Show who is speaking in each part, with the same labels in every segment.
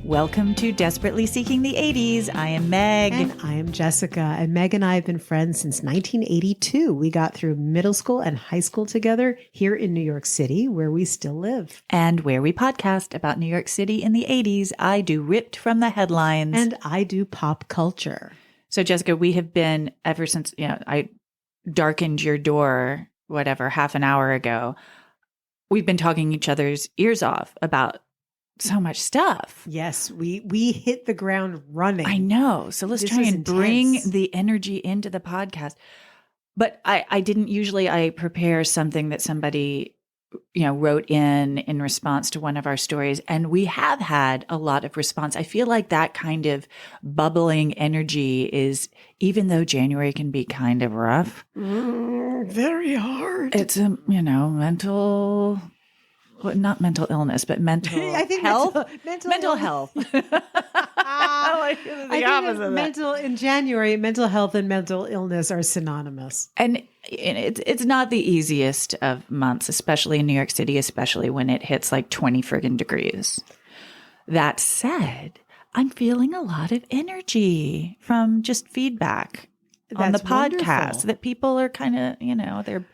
Speaker 1: Welcome to Desperately Seeking the 80s. I am Meg.
Speaker 2: And I am Jessica. And Meg and I have been friends since 1982. We got through middle school and high school together here in New York City, where we still live.
Speaker 1: And where we podcast about New York City in the 80s. I do Ripped from the Headlines.
Speaker 2: And I do pop culture.
Speaker 1: So, Jessica, we have been, ever since I darkened your door, half an hour ago, we've been talking each other's ears off about so much stuff.
Speaker 2: Yes, we hit the ground running.
Speaker 1: I know. So let's try and bring the energy into the podcast. But I didn't usually, I prepare something that somebody, wrote in response to one of our stories. And we have had a lot of response. I feel like that kind of bubbling energy is, even though January can be kind of rough.
Speaker 2: Very hard.
Speaker 1: It's a, mental... Well, not mental illness, but mental health. Mental health. I think
Speaker 2: in January, mental health and mental illness are synonymous.
Speaker 1: And it's not the easiest of months, especially in New York City, especially when it hits like 20 friggin' degrees. That said, I'm feeling a lot of energy from just feedback on the podcast.
Speaker 2: Wonderful.
Speaker 1: That people are kind of, they're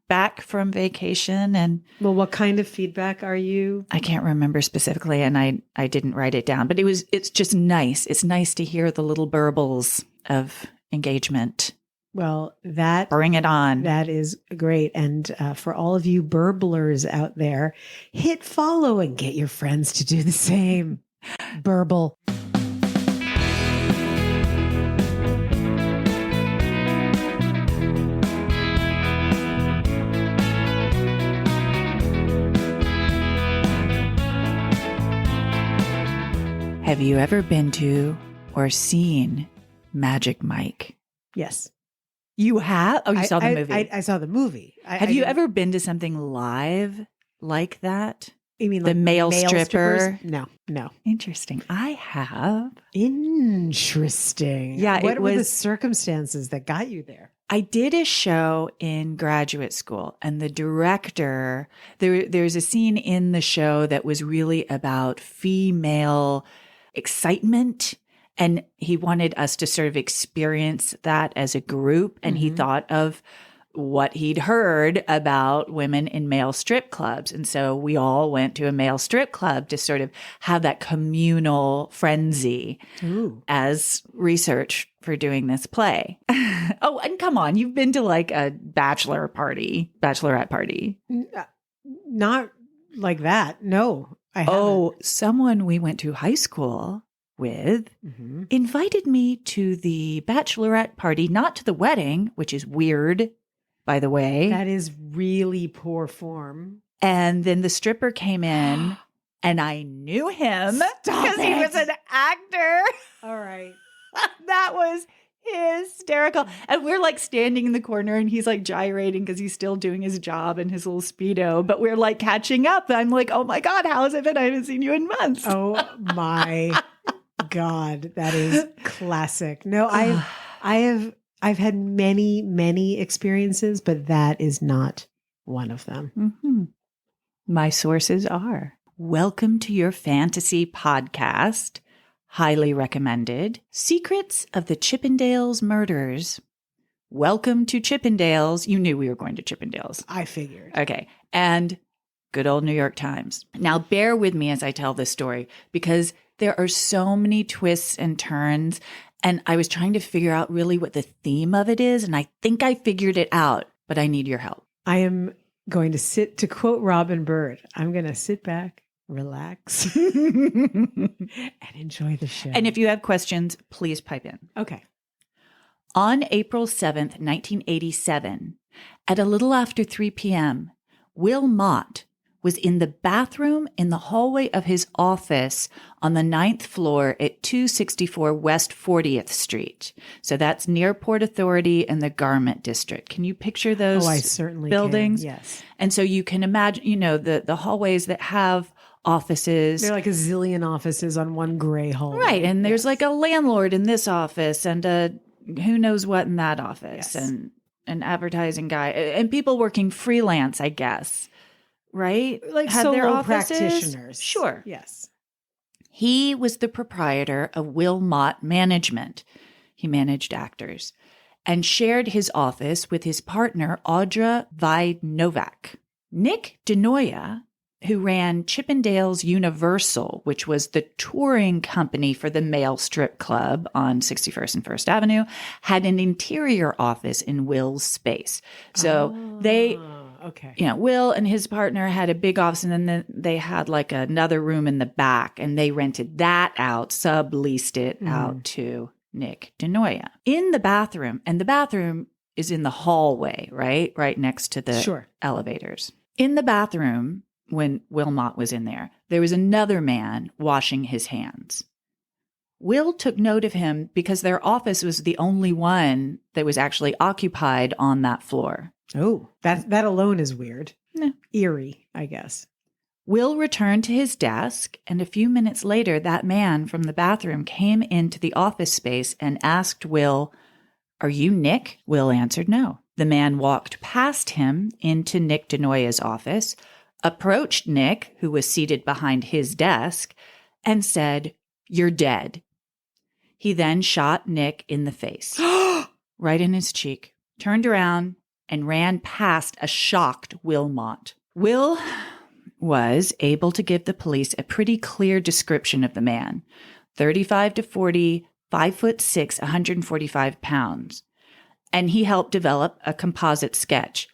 Speaker 1: back from vacation. And
Speaker 2: well, what kind of feedback are you?
Speaker 1: I can't remember specifically, and I didn't write it down, but it's just nice. It's nice to hear the little burbles of engagement.
Speaker 2: Well,
Speaker 1: bring it on.
Speaker 2: That is great. And for all of you burblers out there, hit follow and get your friends to do the same. Burble.
Speaker 1: Have you ever been to or seen Magic Mike?
Speaker 2: Yes.
Speaker 1: You have? Oh, you saw the movie.
Speaker 2: I saw the movie.
Speaker 1: Have you ever been to something live like that?
Speaker 2: You mean
Speaker 1: the
Speaker 2: like
Speaker 1: male stripper?
Speaker 2: No.
Speaker 1: Interesting. I have.
Speaker 2: Interesting.
Speaker 1: Yeah.
Speaker 2: What were the circumstances that got you there?
Speaker 1: I did a show in graduate school, and the director, there's a scene in the show that was really about female excitement. And he wanted us to sort of experience that as a group. And he thought of what he'd heard about women in male strip clubs. And so we all went to a male strip club to sort of have that communal frenzy as research for doing this play. Oh, and come on, you've been to like a bachelorette party.
Speaker 2: Not like that. No, I haven't.
Speaker 1: Oh, someone we went to high school with invited me to the bachelorette party, not to the wedding, which is weird, by the way.
Speaker 2: That is really poor form.
Speaker 1: And then the stripper came in and I knew him because he was an actor.
Speaker 2: All right.
Speaker 1: That was hysterical. And we're like standing in the corner and he's like gyrating because he's still doing his job in his little Speedo. But we're like catching up. And I'm like, oh my God, how has it been? I haven't seen you in months.
Speaker 2: Oh my God, that is classic. No, I've had many experiences, but that is not one of them.
Speaker 1: My sources are. Welcome to your fantasy podcast. Highly recommended. Secrets of the Chippendales Murders. Welcome to Chippendales. You knew we were going to Chippendales.
Speaker 2: I figured.
Speaker 1: Okay. And good old New York Times. Now bear with me as I tell this story because there are so many twists and turns. And I was trying to figure out really what the theme of it is. And I think I figured it out, but I need your help.
Speaker 2: I am going to quote Robin Bird, I'm going to sit back, relax, and enjoy the show.
Speaker 1: And if you have questions, please pipe in.
Speaker 2: Okay.
Speaker 1: On April 7th, 1987, at a little after 3 p.m., Will Mott was in the bathroom in the hallway of his office on the 9th floor at 264 West 40th Street. So that's near Port Authority and the Garment District. Can you picture those
Speaker 2: I certainly
Speaker 1: buildings?
Speaker 2: Can. Yes.
Speaker 1: And so you can imagine, the hallways that have offices.
Speaker 2: They're like a zillion offices on one gray hallway.
Speaker 1: Right. And there's like a landlord in this office and a who knows what in that office and an advertising guy and people working freelance, I guess. Right?
Speaker 2: Like
Speaker 1: have
Speaker 2: solo
Speaker 1: their offices.
Speaker 2: practitioners.
Speaker 1: Sure.
Speaker 2: Yes.
Speaker 1: He was the proprietor of Will Mott Management. He managed actors and shared his office with his partner, Audra Vidnovak. Nick DeNoia, who ran Chippendales Universal, which was the touring company for the male strip club on 61st and 1st Avenue, had an interior office in Will's space. So
Speaker 2: okay.
Speaker 1: Will and his partner had a big office, and then they had like another room in the back, and they rented that out, subleased it out to Nick DeNoia. In the bathroom, and the bathroom is in the hallway, right? Right next to the elevators. In the bathroom, when Will Mott was in there was another man washing his hands. Will took note of him because their office was the only one that was actually occupied on that floor.
Speaker 2: Oh, that alone is weird.
Speaker 1: No.
Speaker 2: Eerie, I guess.
Speaker 1: Will returned to his desk, and a few minutes later, that man from the bathroom came into the office space and asked Will, "Are you Nick?" Will answered no. The man walked past him into Nick DeNoia's office, approached Nick, who was seated behind his desk, and said, "You're dead." He then shot Nick in the face, right in his cheek, turned around, and ran past a shocked Will Mott. Will was able to give the police a pretty clear description of the man, 35 to 40, 5'6", 145 pounds. And he helped develop a composite sketch,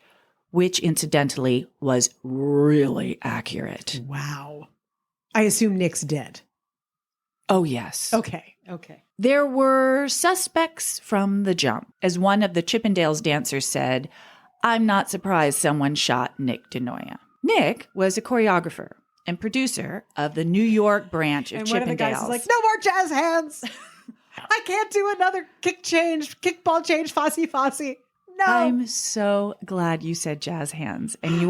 Speaker 1: which incidentally was really accurate.
Speaker 2: Wow. I assume Nick's dead.
Speaker 1: Oh, yes.
Speaker 2: Okay.
Speaker 1: There were suspects from the jump. As one of the Chippendales dancers said, "I'm not surprised someone shot Nick DeNoia." Nick was a choreographer and producer of the New York branch of Chippendales.
Speaker 2: And one of the guys is like, "No more jazz hands. I can't do another kickball change, fosse. No."
Speaker 1: I'm so glad you said jazz hands, and you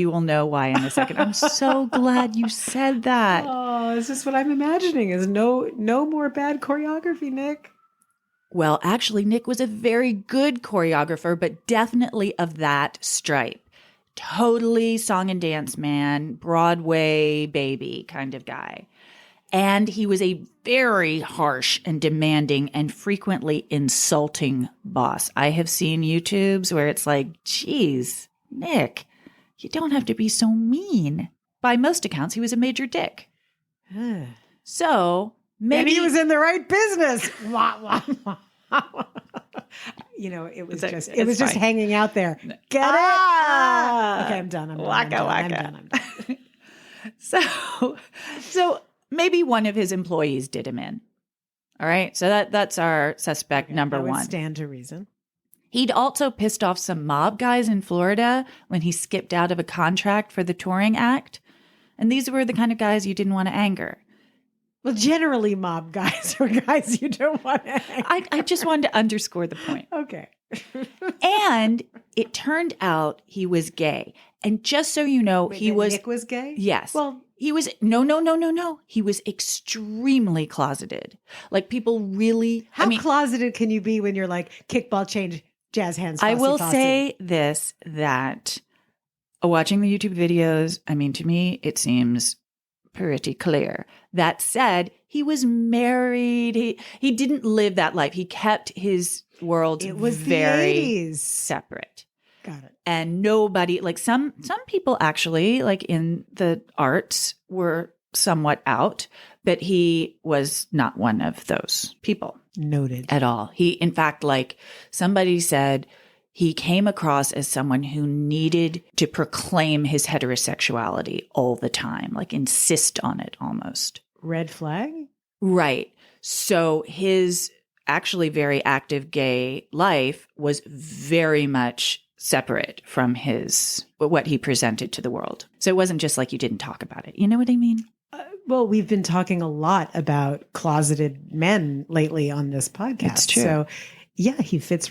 Speaker 1: will know why in a second. I'm so glad you said that.
Speaker 2: Oh, is this what I'm imagining? Is no more bad choreography, Nick?
Speaker 1: Well, actually, Nick was a very good choreographer, but definitely of that stripe. Totally song and dance man, Broadway baby kind of guy. And he was a very harsh and demanding and frequently insulting boss. I have seen YouTubes where it's like, geez, Nick, you don't have to be so mean. By most accounts, he was a major dick. So maybe
Speaker 2: he was in the right business. It was just hanging out there. Get it? Okay, I'm done. I'm done.
Speaker 1: So maybe one of his employees did him in. All right. So that's our suspect number one.
Speaker 2: That would stand to reason.
Speaker 1: He'd also pissed off some mob guys in Florida when he skipped out of a contract for the touring act. And these were the kind of guys you didn't want to anger.
Speaker 2: Well, generally mob guys are guys you don't want to anger.
Speaker 1: I just wanted to underscore the point.
Speaker 2: Okay.
Speaker 1: And it turned out he was gay. And just so you know,
Speaker 2: Nick was gay?
Speaker 1: Yes.
Speaker 2: Well,
Speaker 1: he was, no. He was extremely closeted. Like people really.
Speaker 2: How closeted can you be when you're like kickball change, jazz hands?
Speaker 1: I will say this, that watching the YouTube videos, to me, it seems pretty clear. That said, he was married. He didn't live that life. He kept his world very separate.
Speaker 2: Got it.
Speaker 1: And nobody, like some people actually, like in the arts, were somewhat out, but he was not one of those people.
Speaker 2: Noted.
Speaker 1: At all. He, in fact, like somebody said, he came across as someone who needed to proclaim his heterosexuality all the time, like insist on it almost.
Speaker 2: Red flag?
Speaker 1: Right. So his actually very active gay life was very much separate from what he presented to the world. So it wasn't just like you didn't talk about it. You know what I mean?
Speaker 2: Well, we've been talking a lot about closeted men lately on this podcast.
Speaker 1: It's true.
Speaker 2: So yeah, he fits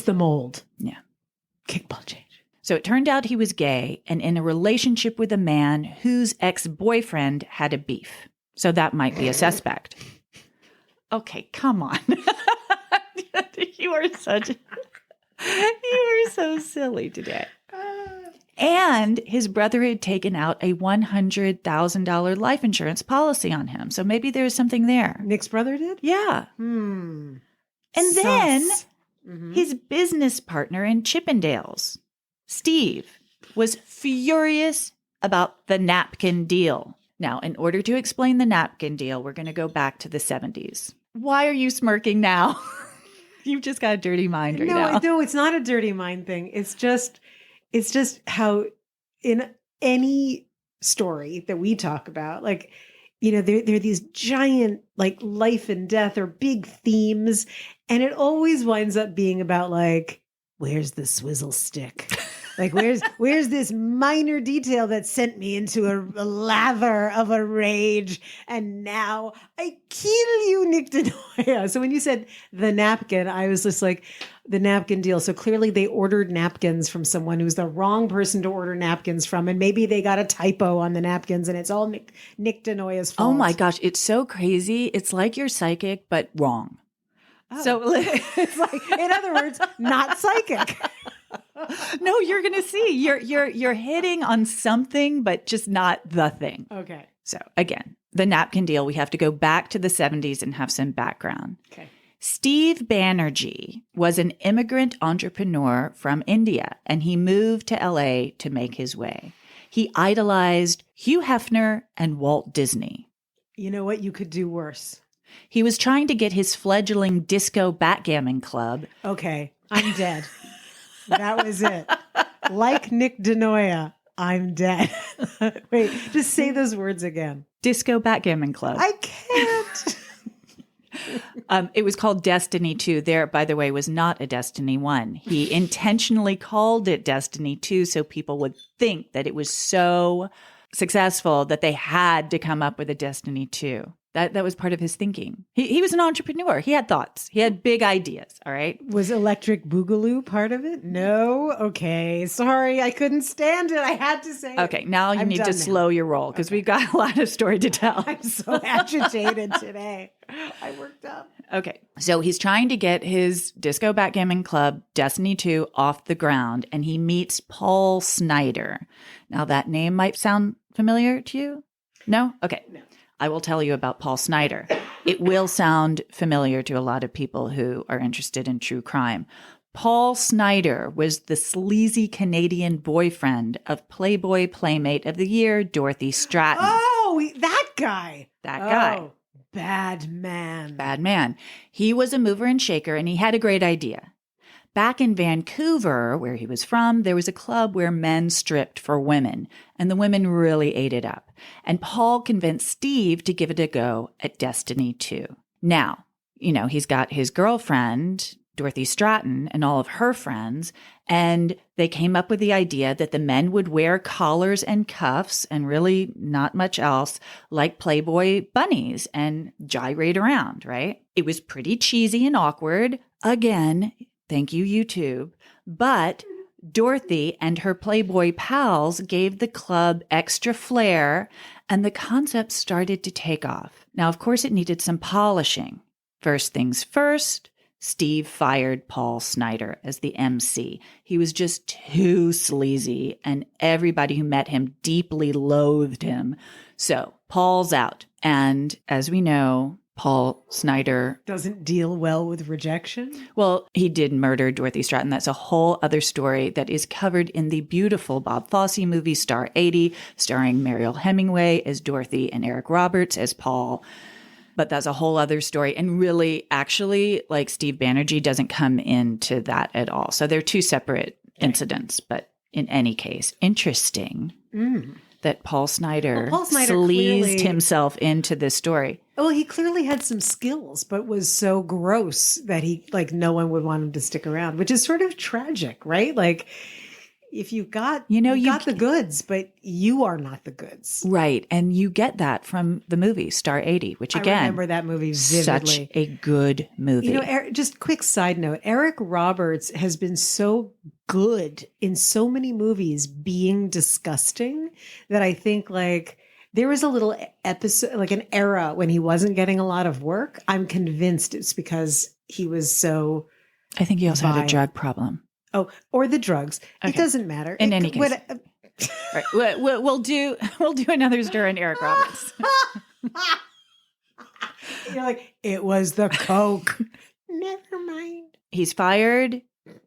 Speaker 2: the mold.
Speaker 1: Yeah.
Speaker 2: Kickball change.
Speaker 1: So it turned out he was gay and in a relationship with a man whose ex-boyfriend had a beef. So that might be a suspect. Okay, come on. You are so silly today. And his brother had taken out a $100,000 life insurance policy on him. So maybe there's something there.
Speaker 2: Nick's brother did?
Speaker 1: Yeah. And then his business partner in Chippendales, Steve, was furious about the napkin deal. Now, in order to explain the napkin deal, we're going to go back to the 70s. Why are you smirking now? You've just got a dirty mind right now.
Speaker 2: No, it's not a dirty mind thing. It's just how in any story that we talk about, like, you know, there are these giant, like, life and death or big themes. And it always winds up being about, like, where's the swizzle stick? Like, where's this minor detail that sent me into a lather of a rage, and now I kill you, Nick Denoya. So when you said the napkin, I was just like, the napkin deal. So clearly they ordered napkins from someone who's the wrong person to order napkins from, and maybe they got a typo on the napkins, and it's all Nick Denoya's fault.
Speaker 1: Oh my gosh, it's so crazy. It's like you're psychic, but wrong.
Speaker 2: Oh.
Speaker 1: So
Speaker 2: it's like, in other words, not psychic.
Speaker 1: No, you're going to see. You're hitting on something, but just not the thing.
Speaker 2: Okay.
Speaker 1: So again, the napkin deal, we have to go back to the 70s and have some background.
Speaker 2: Okay.
Speaker 1: Steve Banerjee was an immigrant entrepreneur from India, and he moved to LA to make his way. He idolized Hugh Hefner and Walt Disney.
Speaker 2: You know what? You could do worse.
Speaker 1: He was trying to get his fledgling disco backgammon club.
Speaker 2: Okay, I'm dead. That was it. Like Nick Denoya, I'm dead. Wait, just say those words again.
Speaker 1: Disco backgammon club.
Speaker 2: I can't.
Speaker 1: It was called Destiny 2. There, by the way, was not a Destiny 1. He intentionally called it Destiny 2 so people would think that it was so successful that they had to come up with a Destiny 2. That was part of his thinking. He was an entrepreneur. He had thoughts. He had big ideas. All right.
Speaker 2: Was Electric Boogaloo part of it? No. Okay. Sorry. I couldn't stand it. I had to say it.
Speaker 1: Okay. Now you need to slow your roll because we've got a lot of story to tell.
Speaker 2: I'm so agitated today. I worked up.
Speaker 1: Okay. So he's trying to get his disco backgammon club, Destiny 2, off the ground, and he meets Paul Snider. Now that name might sound familiar to you? No? Okay. No. I will tell you about Paul Snider. It will sound familiar to a lot of people who are interested in true crime. Paul Snider was the sleazy Canadian boyfriend of Playboy Playmate of the Year, Dorothy Stratton.
Speaker 2: Oh, that guy.
Speaker 1: That guy.
Speaker 2: Oh, bad man.
Speaker 1: Bad man. He was a mover and shaker, and he had a great idea. Back in Vancouver, where he was from, there was a club where men stripped for women, and the women really ate it up. And Paul convinced Steve to give it a go at Destiny 2. Now, you know, he's got his girlfriend, Dorothy Stratton, and all of her friends, and they came up with the idea that the men would wear collars and cuffs and really not much else, like Playboy bunnies, and gyrate around, right? It was pretty cheesy and awkward. Again, thank you, YouTube. But Dorothy and her Playboy pals gave the club extra flair, and the concept started to take off. Now, of course, it needed some polishing. First things first, Steve fired Paul Snider as the MC. He was just too sleazy, and everybody who met him deeply loathed him. So Paul's out. And as we know, Paul Snider
Speaker 2: doesn't deal well with rejection.
Speaker 1: Well, he did murder Dorothy Stratton. That's a whole other story that is covered in the beautiful Bob Fosse movie Star 80, starring Mariel Hemingway as Dorothy and Eric Roberts as Paul. But that's a whole other story. And really, actually, like Steve Banerjee doesn't come into that at all. So they're two separate incidents. But in any case, interesting that Paul Snider sleazed himself into this story.
Speaker 2: Well, he clearly had some skills, but was so gross that no one would want him to stick around, which is sort of tragic, right? Like, if you've got, you got the goods, but you are not the goods.
Speaker 1: Right. And you get that from the movie Star 80, which again,
Speaker 2: I remember that movie vividly.
Speaker 1: Such a good movie.
Speaker 2: You know, just quick side note, Eric Roberts has been so good in so many movies being disgusting that I think there was a little episode, like an era when he wasn't getting a lot of work. I'm convinced it's because he was so
Speaker 1: I think he also had a drug problem.
Speaker 2: Oh, or the drugs.
Speaker 1: Okay.
Speaker 2: It doesn't matter.
Speaker 1: In any case. Right. We'll do another stir in Eric Roberts.
Speaker 2: You're like, it was the Coke. Never mind.
Speaker 1: He's fired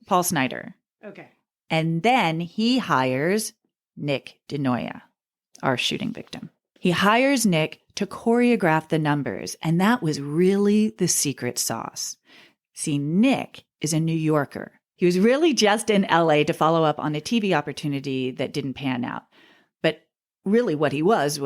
Speaker 1: Paul Snyder.
Speaker 2: Okay.
Speaker 1: And then he hires Nick DeNoia, our shooting victim. He hires Nick to choreograph the numbers, and that was really the secret sauce. See, Nick is a New Yorker. He was really just in LA to follow up on a TV opportunity that didn't pan out. But really what he was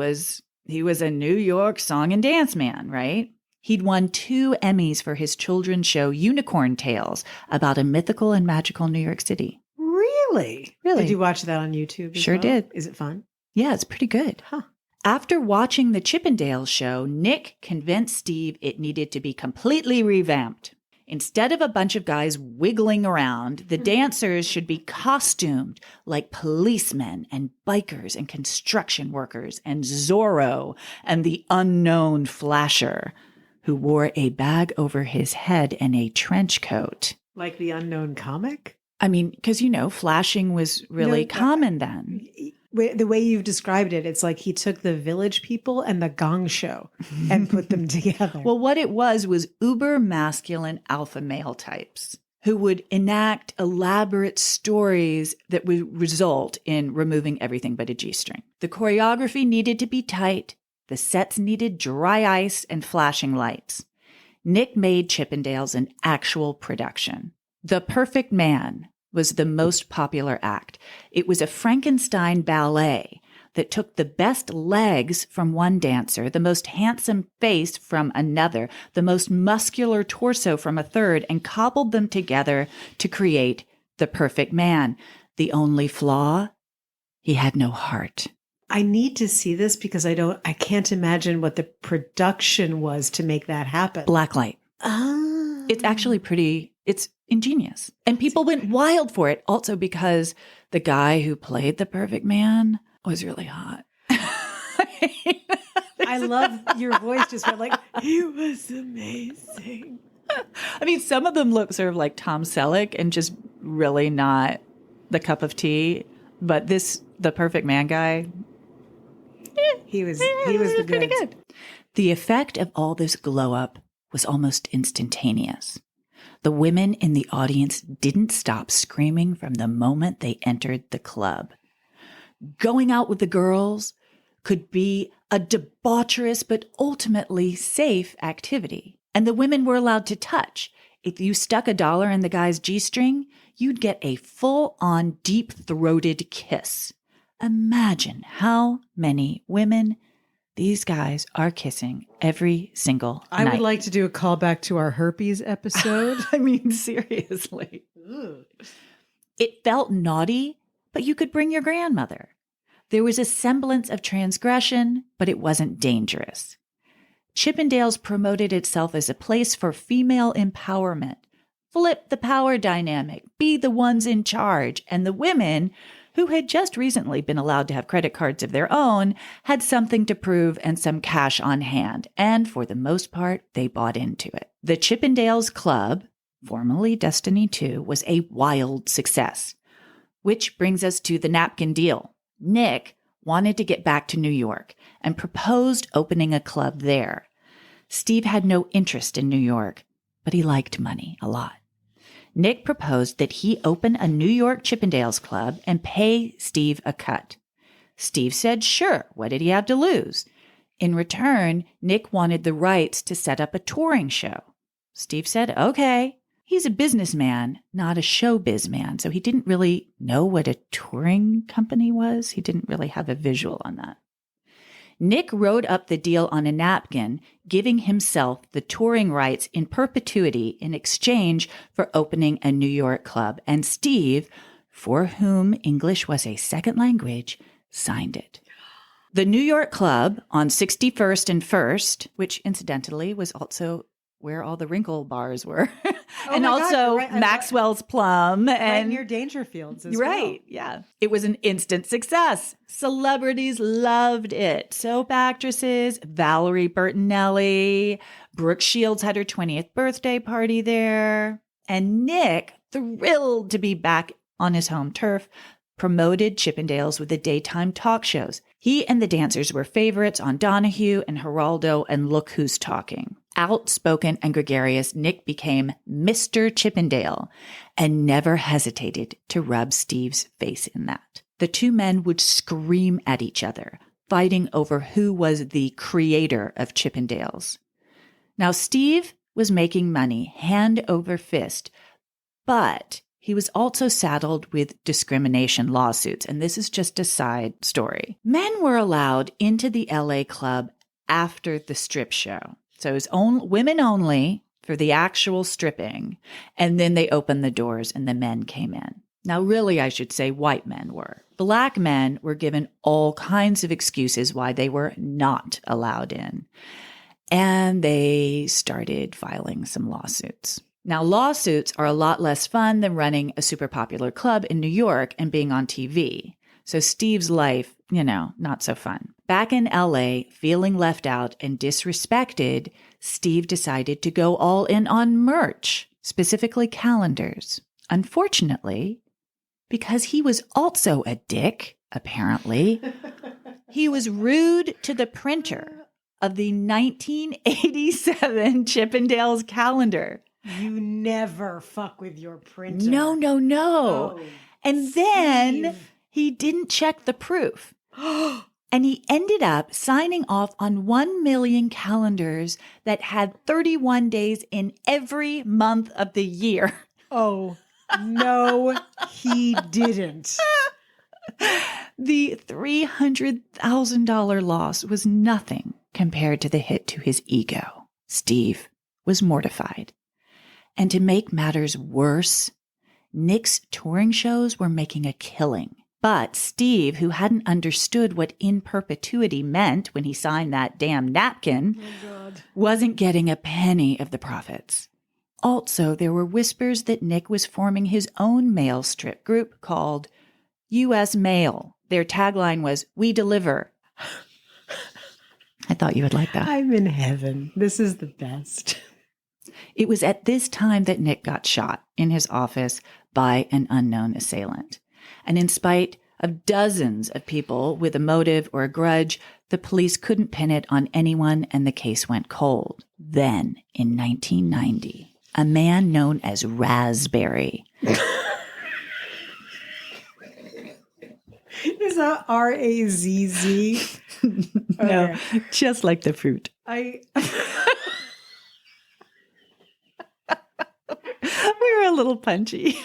Speaker 1: he was a New York song and dance man, right? He'd won 2 Emmys for his children's show Unicorn Tales about a mythical and magical New York City.
Speaker 2: Really?
Speaker 1: Really.
Speaker 2: Did you watch that on YouTube?
Speaker 1: Sure did.
Speaker 2: Is it fun?
Speaker 1: Yeah, it's pretty good.
Speaker 2: Huh.
Speaker 1: After watching the Chippendales show, Nick convinced Steve it needed to be completely revamped. Instead of a bunch of guys wiggling around, the dancers should be costumed like policemen and bikers and construction workers and Zorro and the unknown Flasher, who wore a bag over his head and a trench coat.
Speaker 2: Like the unknown comic?
Speaker 1: I mean, because, flashing was really common then.
Speaker 2: The way you've described it, it's like he took the Village People and the Gong Show and put them together.
Speaker 1: Well, what it was uber masculine alpha male types who would enact elaborate stories that would result in removing everything but a G-string. The choreography needed to be tight. The sets needed dry ice and flashing lights. Nick made Chippendales an actual production. The Perfect Man was the most popular act. It was a Frankenstein ballet that took the best legs from one dancer, the most handsome face from another, the most muscular torso from a third, and cobbled them together to create the perfect man. The only flaw? He had no heart.
Speaker 2: I need to see this because I can't imagine what the production was to make that happen.
Speaker 1: Blacklight. It's actually it's ingenious. And people went wild for it also because the guy who played the perfect man was really hot.
Speaker 2: I love your voice just went like, he was amazing.
Speaker 1: I mean, some of them look sort of like Tom Selleck and just really not the cup of tea. But the perfect man guy,
Speaker 2: he was the
Speaker 1: pretty good. The effect of all this glow up was almost instantaneous. The women in the audience didn't stop screaming from the moment they entered the club. Going out with the girls could be a debaucherous but ultimately safe activity. And the women were allowed to touch. If you stuck $1 in the guy's G-string, you'd get a full-on deep-throated kiss. Imagine how many women these guys are kissing every single night.
Speaker 2: I would like to do a callback to our herpes episode.
Speaker 1: I mean, seriously.
Speaker 2: Ugh.
Speaker 1: It felt naughty, but you could bring your grandmother. There was a semblance of transgression, but it wasn't dangerous. Chippendales promoted itself as a place for female empowerment. Flip the power dynamic, be the ones in charge, and the women, who had just recently been allowed to have credit cards of their own, had something to prove and some cash on hand, and for the most part, they bought into it. The Chippendales Club, formerly Destiny 2, was a wild success. Which brings us to the napkin deal. Nick wanted to get back to New York and proposed opening a club there. Steve had no interest in New York, but he liked money a lot. Nick proposed that he open a New York Chippendales club and pay Steve a cut. Steve said, sure, what did he have to lose? In return, Nick wanted the rights to set up a touring show. Steve said, okay. He's a businessman, not a showbiz man, so he didn't really know what a touring company was. He didn't really have a visual on that. Nick wrote up the deal on a napkin, giving himself the touring rights in perpetuity in exchange for opening a New York club, and Steve, for whom English was a second language, signed it. The New York club on 61st and 1st, which incidentally was also where all the wrinkle bars were, and also right. Maxwell's Plum, and
Speaker 2: right near Dangerfields as well.
Speaker 1: Right, yeah. It was an instant success. Celebrities loved it. Soap actresses, Valerie Bertinelli, Brooke Shields had her 20th birthday party there. And Nick thrilled to be back on his home turf, promoted Chippendales with the daytime talk shows. He and the dancers were favorites on Donahue and Geraldo and Look Who's Talking. Outspoken and gregarious, Nick became Mr. Chippendale and never hesitated to rub Steve's face in that. The two men would scream at each other, fighting over who was the creator of Chippendales. Now, Steve was making money hand over fist, but he was also saddled with discrimination lawsuits, and this is just a side story. Men were allowed into the LA club after the strip show. So it was women only for the actual stripping, and then they opened the doors and the men came in. Now, really, I should say white men were. Black men were given all kinds of excuses why they were not allowed in, and they started filing some lawsuits. Now, lawsuits are a lot less fun than running a super popular club in New York and being on TV. So Steve's life, not so fun. Back in LA, feeling left out and disrespected, Steve decided to go all in on merch, specifically calendars. Unfortunately, because he was also a dick, apparently, he was rude to the printer of the 1987 Chippendales calendar.
Speaker 2: You never fuck with your printer.
Speaker 1: No.
Speaker 2: Oh,
Speaker 1: And then he didn't check the proof. And he ended up signing off on 1 million calendars that had 31 days in every month of the year.
Speaker 2: Oh, no, he didn't.
Speaker 1: The $300,000 loss was nothing compared to the hit to his ego. Steve was mortified. And to make matters worse, Nick's touring shows were making a killing. But Steve, who hadn't understood what in perpetuity meant when he signed that damn napkin, wasn't getting a penny of the profits. Also, there were whispers that Nick was forming his own mail strip group called U.S. Mail. Their tagline was, "We deliver." I thought you would like that.
Speaker 2: I'm in heaven. This is the best.
Speaker 1: It was at this time that Nick got shot in his office by an unknown assailant. And in spite of dozens of people with a motive or a grudge, the police couldn't pin it on anyone and the case went cold. Then, in 1990, a man known as Raspberry.
Speaker 2: Is that R-A-Z-Z?
Speaker 1: No, just like the fruit.
Speaker 2: We
Speaker 1: were a little punchy.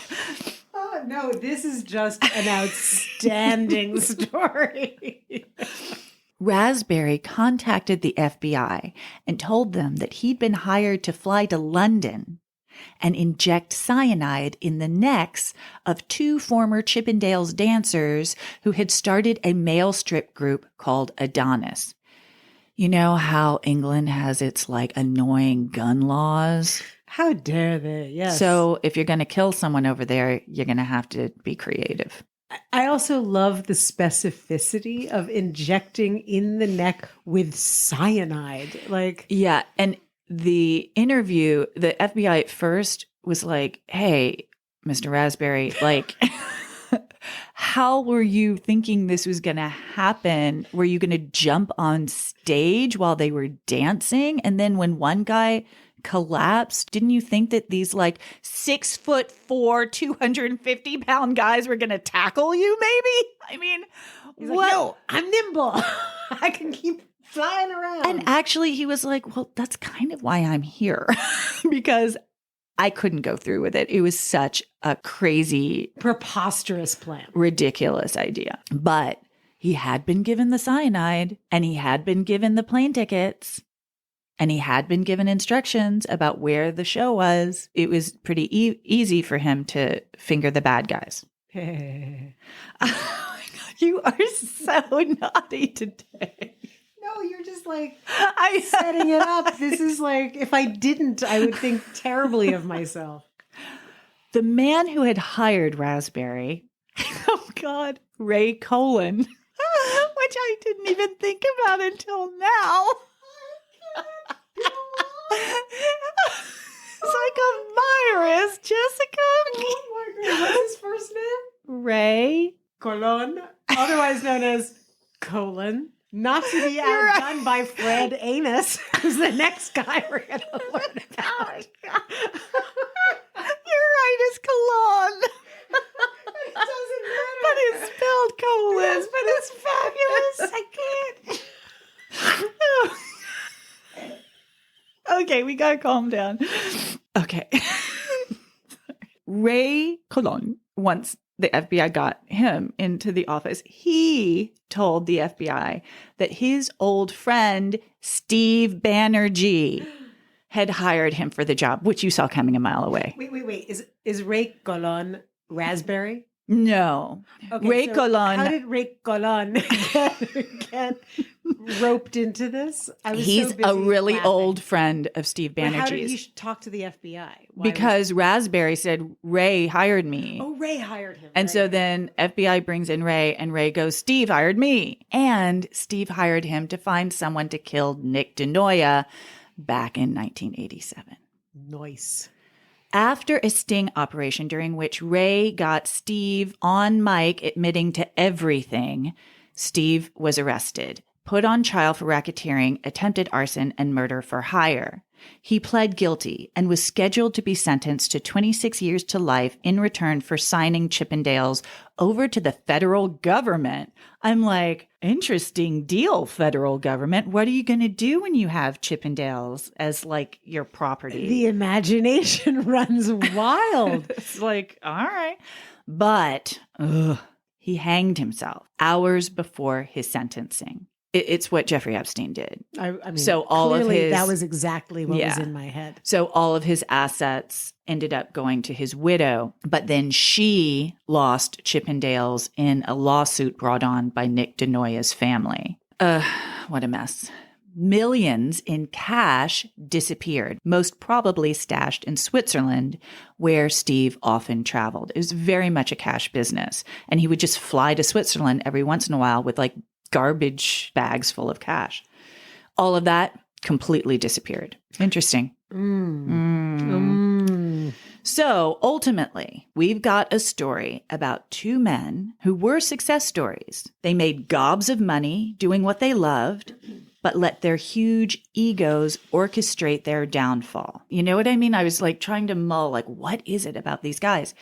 Speaker 2: Oh, no, this is just an outstanding story.
Speaker 1: Raspberry contacted the FBI and told them that he'd been hired to fly to London and inject cyanide in the necks of 2 former Chippendales dancers who had started a male strip group called Adonis. You know how England has its annoying gun laws?
Speaker 2: How dare they? Yes.
Speaker 1: So if you're going to kill someone over there, you're going to have to be creative.
Speaker 2: I also love the specificity of injecting in the neck with cyanide.
Speaker 1: Yeah. And the interview, the FBI at first was like, "Hey, Mr. Raspberry, how were you thinking this was going to happen? Were you going to jump on stage while they were dancing? And then when one guy collapsed, didn't you think that these 6'4", 250-pound guys were going to tackle you maybe?" I mean, what?
Speaker 2: No, I'm nimble. I can keep flying around.
Speaker 1: And actually he was like, "Well, that's kind of why I'm here," because I couldn't go through with it. It was such a crazy,
Speaker 2: preposterous plan.
Speaker 1: Ridiculous idea. But he had been given the cyanide and he had been given the plane tickets. And he had been given instructions about where the show was. It was pretty easy for him to finger the bad guys. Oh my God, you are so naughty today.
Speaker 2: No, you're just setting it up. This is if I didn't, I would think terribly of myself.
Speaker 1: The man who had hired Raspberry, oh God, Ray Colin, which I didn't even think about until now. It's like a virus, Jessica. Ray
Speaker 2: Colon, otherwise known as colon, not to be outdone by Fred Anus, who's the next guy we're going to learn about.
Speaker 1: You're right, it's colon.
Speaker 2: It doesn't matter.
Speaker 1: But it's spelled colon.
Speaker 2: Yes, but it's fabulous. I can't.
Speaker 1: Okay, we gotta calm down. Okay. Ray Colon, once the FBI got him into the office, he told the FBI that his old friend, Steve Banerjee, had hired him for the job, which you saw coming a mile away.
Speaker 2: Wait. Is Ray Colon raspberry?
Speaker 1: No.
Speaker 2: Okay,
Speaker 1: Ray
Speaker 2: so
Speaker 1: Colon.
Speaker 2: How did Ray Colon get roped into this?
Speaker 1: He's
Speaker 2: so busy
Speaker 1: a really
Speaker 2: laughing.
Speaker 1: old friend of Steve
Speaker 2: But how did
Speaker 1: Banerjee's.
Speaker 2: you should talk to the FBI?
Speaker 1: Because Raspberry said, Ray hired me.
Speaker 2: Ray hired him.
Speaker 1: And
Speaker 2: right.
Speaker 1: so then FBI brings in Ray, and Ray goes, Steve hired me. And Steve hired him to find someone to kill Nick DeNoia back in 1987.
Speaker 2: Nice.
Speaker 1: After a sting operation during which Ray got Steve on mic admitting to everything, Steve was arrested, put on trial for racketeering, attempted arson, and murder for hire. He pled guilty and was scheduled to be sentenced to 26 years to life in return for signing Chippendales over to the federal government. I'm like, interesting deal, federal government. What are you going to do when you have Chippendales as like your property?
Speaker 2: The imagination runs wild.
Speaker 1: It's like, all right. But he hanged himself hours before his sentencing. It's what Jeffrey Epstein did.
Speaker 2: I mean,
Speaker 1: so all of his,
Speaker 2: that was exactly what was in my head.
Speaker 1: So all of his assets ended up going to his widow, but then she lost Chippendales in a lawsuit brought on by Nick DeNoia's family. What a mess. Millions in cash disappeared, most probably stashed in Switzerland, where Steve often traveled. It was very much a cash business. And he would just fly to Switzerland every once in a while with like garbage bags full of cash. All of that completely disappeared. Interesting. So ultimately, we've got a story about two men who were success stories. They made gobs of money doing what they loved, but let their huge egos orchestrate their downfall. You know what I mean? I was like trying to mull, like, what is it about these guys?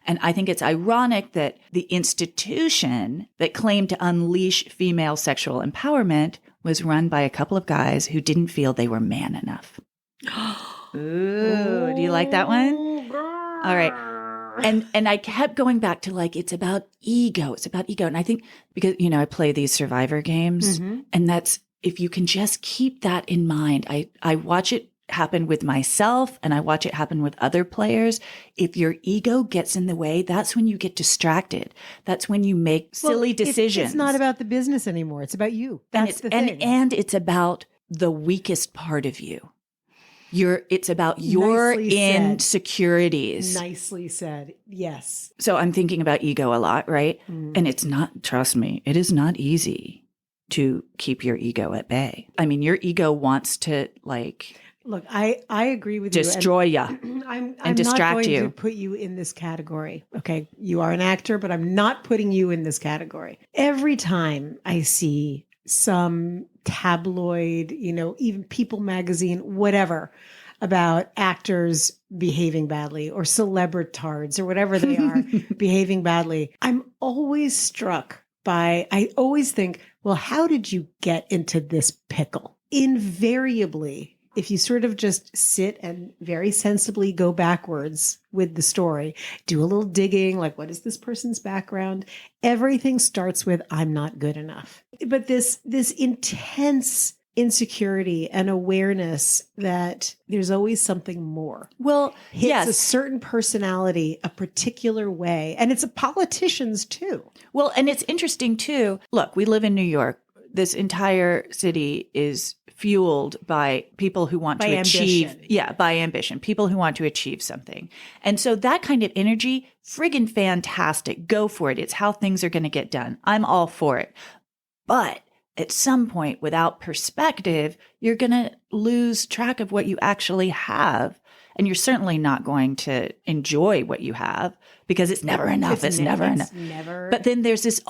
Speaker 1: And I think it's ironic that the institution that claimed to unleash female sexual empowerment was run by a couple of guys who didn't feel they were man enough. Ooh, do you like that one? All right. And I kept going back to like, it's about ego. It's about ego. And I think because, you know, I play these survivor games and that's, if you can just keep that in mind, I watch it happen with myself and I watch it happen with other players. If your ego gets in the way, that's when you get distracted. That's when you make silly decisions.
Speaker 2: It's not about the business anymore. It's about you. That's the thing.
Speaker 1: And it's about the weakest part of you. It's about your insecurities.
Speaker 2: Nicely said. Yes.
Speaker 1: So I'm thinking about ego a lot, right? And it's not, trust me, it is not easy to keep your ego at bay. I mean, your ego wants to like...
Speaker 2: Look, I agree with
Speaker 1: destroy
Speaker 2: you.
Speaker 1: I'm
Speaker 2: not
Speaker 1: distract
Speaker 2: going
Speaker 1: you.
Speaker 2: to put you in this category. Okay. You are an actor, but I'm not putting you in this category. Every time I see some tabloid, you know, even People magazine, whatever, about actors behaving badly or celebritards or whatever they are behaving badly, I'm always struck by, I always think, well, how did you get into this pickle? Invariably, if you sort of just sit and very sensibly go backwards with the story, do a little digging, like what is this person's background? Everything starts with, I'm not good enough. But this intense insecurity and awareness that there's always something more.
Speaker 1: Well,
Speaker 2: hits
Speaker 1: yes.
Speaker 2: a certain personality a particular way. And it's politicians too.
Speaker 1: Well, and it's interesting too. Look, we live in New York. This entire city is fueled by people who want to achieve. Yeah, by ambition. People who want to achieve something. And so that kind of energy, friggin' fantastic. Go for it. It's how things are going to get done. I'm all for it. But at some point, without perspective, you're going to lose track of what you actually have. And you're certainly not going to enjoy what you have because it's never enough. It's never enough.
Speaker 2: Never.
Speaker 1: But then there's this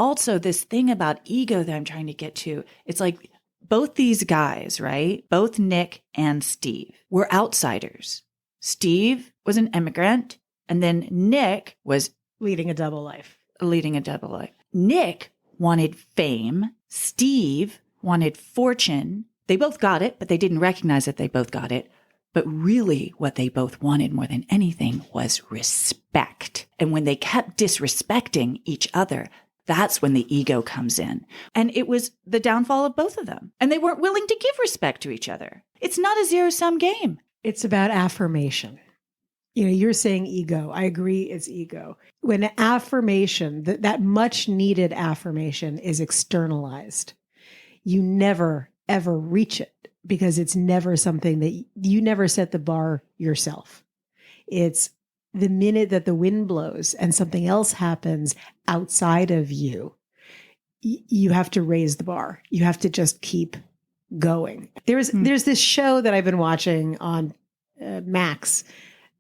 Speaker 1: thing about ego that I'm trying to get to. It's like both these guys, right? Both Nick and Steve were outsiders. Steve was an immigrant, and then Nick was
Speaker 2: leading a double life.
Speaker 1: Nick wanted fame. Steve wanted fortune. They both got it, but they didn't recognize that they both got it. But really what they both wanted more than anything was respect. And when they kept disrespecting each other, that's when the ego comes in. And it was the downfall of both of them. And they weren't willing to give respect to each other. It's not a zero-sum game.
Speaker 2: It's about affirmation. You're saying ego. I agree, it's ego. When affirmation, that much needed affirmation is externalized, you never, ever reach it because it's never something that you never set the bar yourself. It's the minute that the wind blows and something else happens outside of you, you have to raise the bar. You have to just keep going. There's this show that I've been watching on Max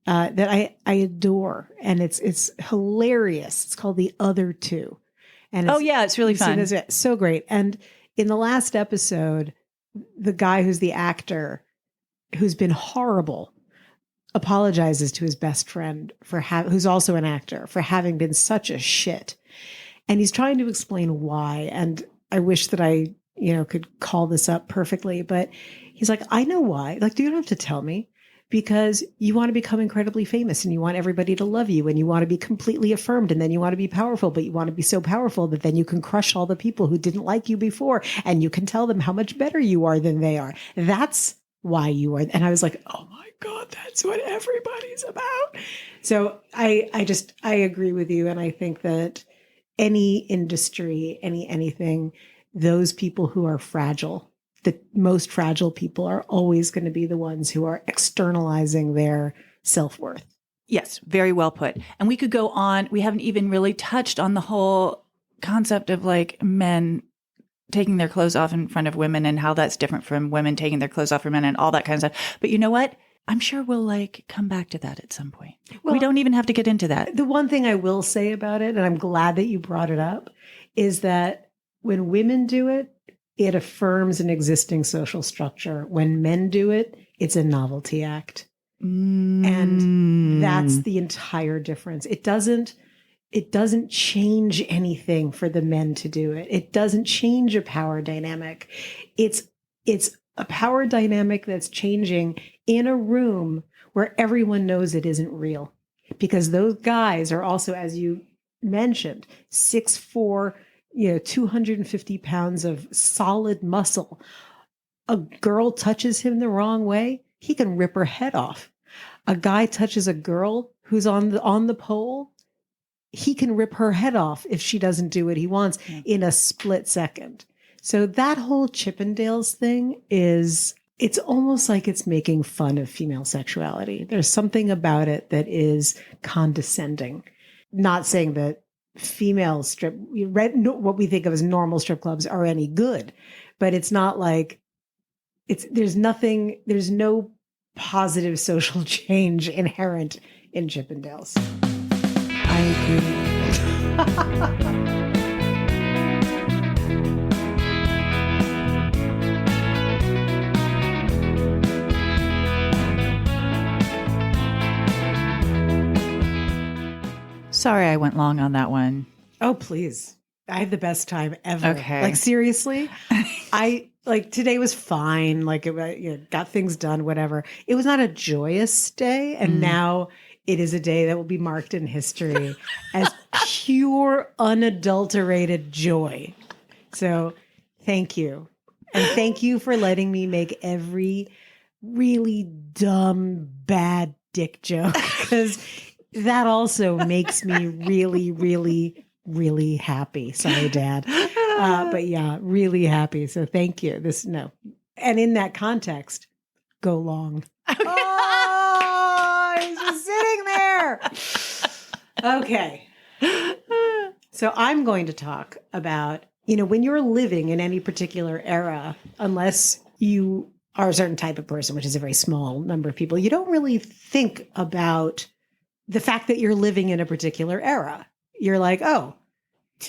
Speaker 2: that I adore, and it's hilarious. It's called The Other Two. And
Speaker 1: it's really fun.
Speaker 2: It's so great. And in the last episode, the guy who's the actor, who's been horrible, apologizes to his best friend who's also an actor, for having been such a shit. And he's trying to explain why. And I wish that I, could call this up perfectly, but he's like, I know why. Like, you don't have to tell me, because you want to become incredibly famous and you want everybody to love you and you want to be completely affirmed, and then you want to be powerful, but you want to be so powerful that then you can crush all the people who didn't like you before, and you can tell them how much better you are than they are. That's why you are. And I was like, oh my God, that's what everybody's about. So I agree with you. And I think that any industry, anything, those people who are fragile, the most fragile people, are always going to be the ones who are externalizing their self-worth.
Speaker 1: Yes, very well put. And we could go on. We haven't even really touched on the whole concept of like men taking their clothes off in front of women and how that's different from women taking their clothes off for men and all that kind of stuff. But you know what? I'm sure we'll come back to that at some point. Well, we don't even have to get into that.
Speaker 2: The one thing I will say about it, and I'm glad that you brought it up, is that when women do it, it affirms an existing social structure. When men do it, it's a novelty act. And that's the entire difference. It doesn't change anything for the men to do it. It doesn't change a power dynamic. It's a power dynamic that's changing in a room where everyone knows it isn't real. Because those guys are also, as you mentioned, 6'4", 250 pounds of solid muscle. A girl touches him the wrong way, he can rip her head off. A guy touches a girl who's on the pole, he can rip her head off if she doesn't do what he wants in a split second. So that whole Chippendales thing it's almost like it's making fun of female sexuality. There's something about it that is condescending. Not saying that female what we think of as normal strip clubs are any good, but it's not like there's no positive social change inherent in Chippendales.
Speaker 1: I agree. Sorry I went long on that one.
Speaker 2: Oh, please. I had the best time ever.
Speaker 1: Okay.
Speaker 2: Seriously, today was fine. It got things done, whatever. It was not a joyous day. And now it is a day that will be marked in history as pure, unadulterated joy. So thank you. And thank you for letting me make every really dumb, bad dick joke, because that also makes me really, really, really happy. Sorry, Dad. But yeah, really happy. So thank you. And in that context, go long. Okay. Oh, he's just sitting there. Okay. So I'm going to talk about, when you're living in any particular era, unless you are a certain type of person, which is a very small number of people, you don't really think about the fact that you're living in a particular era. You're like, oh,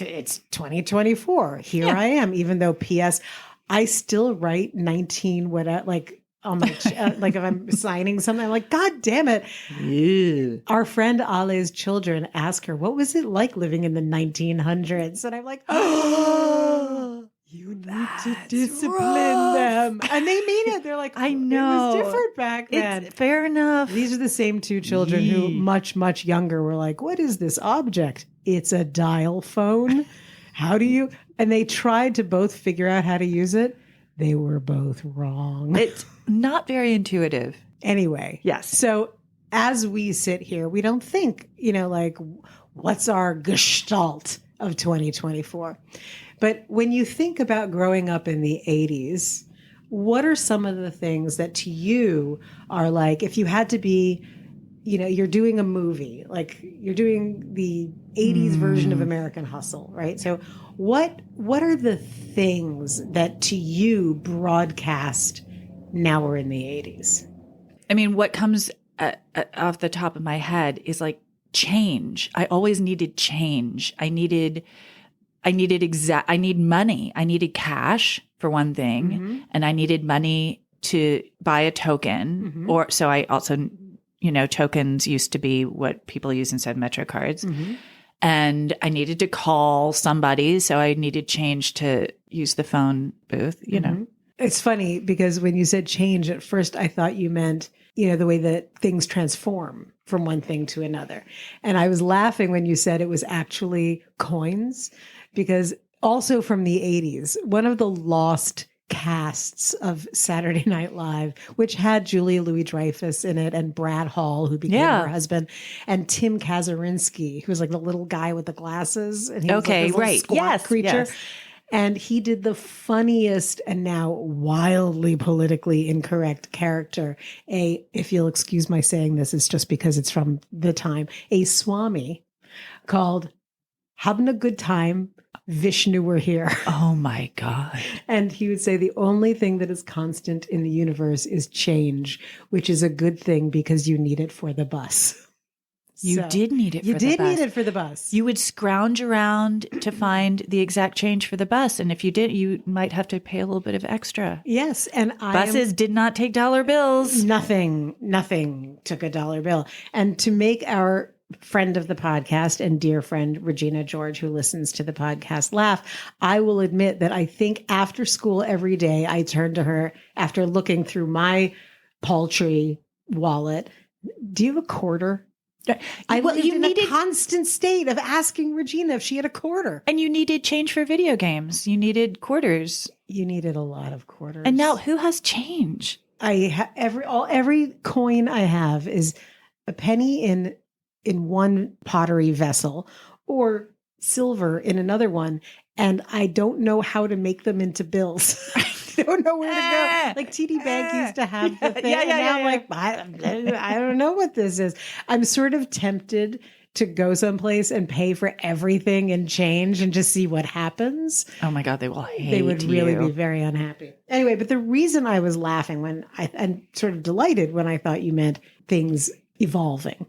Speaker 2: it's 2024. Here I am, even though PS, I still write 19, whatever, like on my, like if I'm signing something, I'm like, God damn it.
Speaker 1: Ew.
Speaker 2: Our friend Ale's children ask her, what was it like living in the 1900s? And I'm like, oh, you need to discipline them. And they mean it. They're like,
Speaker 1: I know.
Speaker 2: It was different back then.
Speaker 1: It's fair enough.
Speaker 2: These are the same two children who much, much younger were like, what is this object? It's a dial phone. How do you? And they tried to both figure out how to use it. They were both wrong.
Speaker 1: It's not very intuitive.
Speaker 2: Anyway.
Speaker 1: Yes.
Speaker 2: So as we sit here, we don't think, like, what's our gestalt of 2024? But when you think about growing up in the 80s, what are some of the things that to you are like, if you had to be, you're doing a movie, like you're doing the 80s version of American Hustle, right? So what are the things that to you broadcast now we're in the 80s?
Speaker 1: I mean, what comes off the top of my head is like change. I always needed change. I need money. I needed cash for one thing, and I needed money to buy a token. Or so I also, tokens used to be what people use instead of Metro cards. And I needed to call somebody, so I needed change to use the phone booth,
Speaker 2: It's funny because when you said change, at first I thought you meant, the way that things transform from one thing to another. And I was laughing when you said it was actually coins, because also from the 80s, one of the lost casts of Saturday Night Live, which had Julia Louis-Dreyfus in it and Brad Hall, who became her husband, and Tim Kazurinsky, who was like the little guy with the glasses. And he was like this little squat creature.
Speaker 1: Yes.
Speaker 2: And he did the funniest and now wildly politically incorrect character. If you'll excuse my saying this, it's just because it's from the time, a Swami called Having a Good Time, Vishnu We're Here.
Speaker 1: Oh my God.
Speaker 2: And he would say the only thing that is constant in the universe is change, which is a good thing because you need it for the bus.
Speaker 1: You did need it for the bus.
Speaker 2: You did need it for the bus.
Speaker 1: You would scrounge around to find the exact change for the bus. And if you did, you might have to pay a little bit of extra.
Speaker 2: Yes. And
Speaker 1: buses did not take dollar bills.
Speaker 2: Nothing took a dollar bill. And to make our friend of the podcast and dear friend Regina George, who listens to the podcast, laugh, I will admit that I think after school every day, I turn to her after looking through my paltry wallet. Do you have a quarter? I lived in a constant state of asking Regina if she had a quarter.
Speaker 1: And you needed change for video games. You needed quarters.
Speaker 2: You needed a lot of quarters.
Speaker 1: And now who has change?
Speaker 2: Every coin I have is a penny in one pottery vessel or silver in another one. And I don't know how to make them into bills. I don't know where to go. Like TD Bank used to have the thing. And now I'm like, I don't know what this is. I'm sort of tempted to go someplace and pay for everything in change and just see what happens.
Speaker 1: Oh my God, they will hate you.
Speaker 2: They would really be very unhappy. Anyway, but the reason I was laughing and sort of delighted when I thought you meant things evolving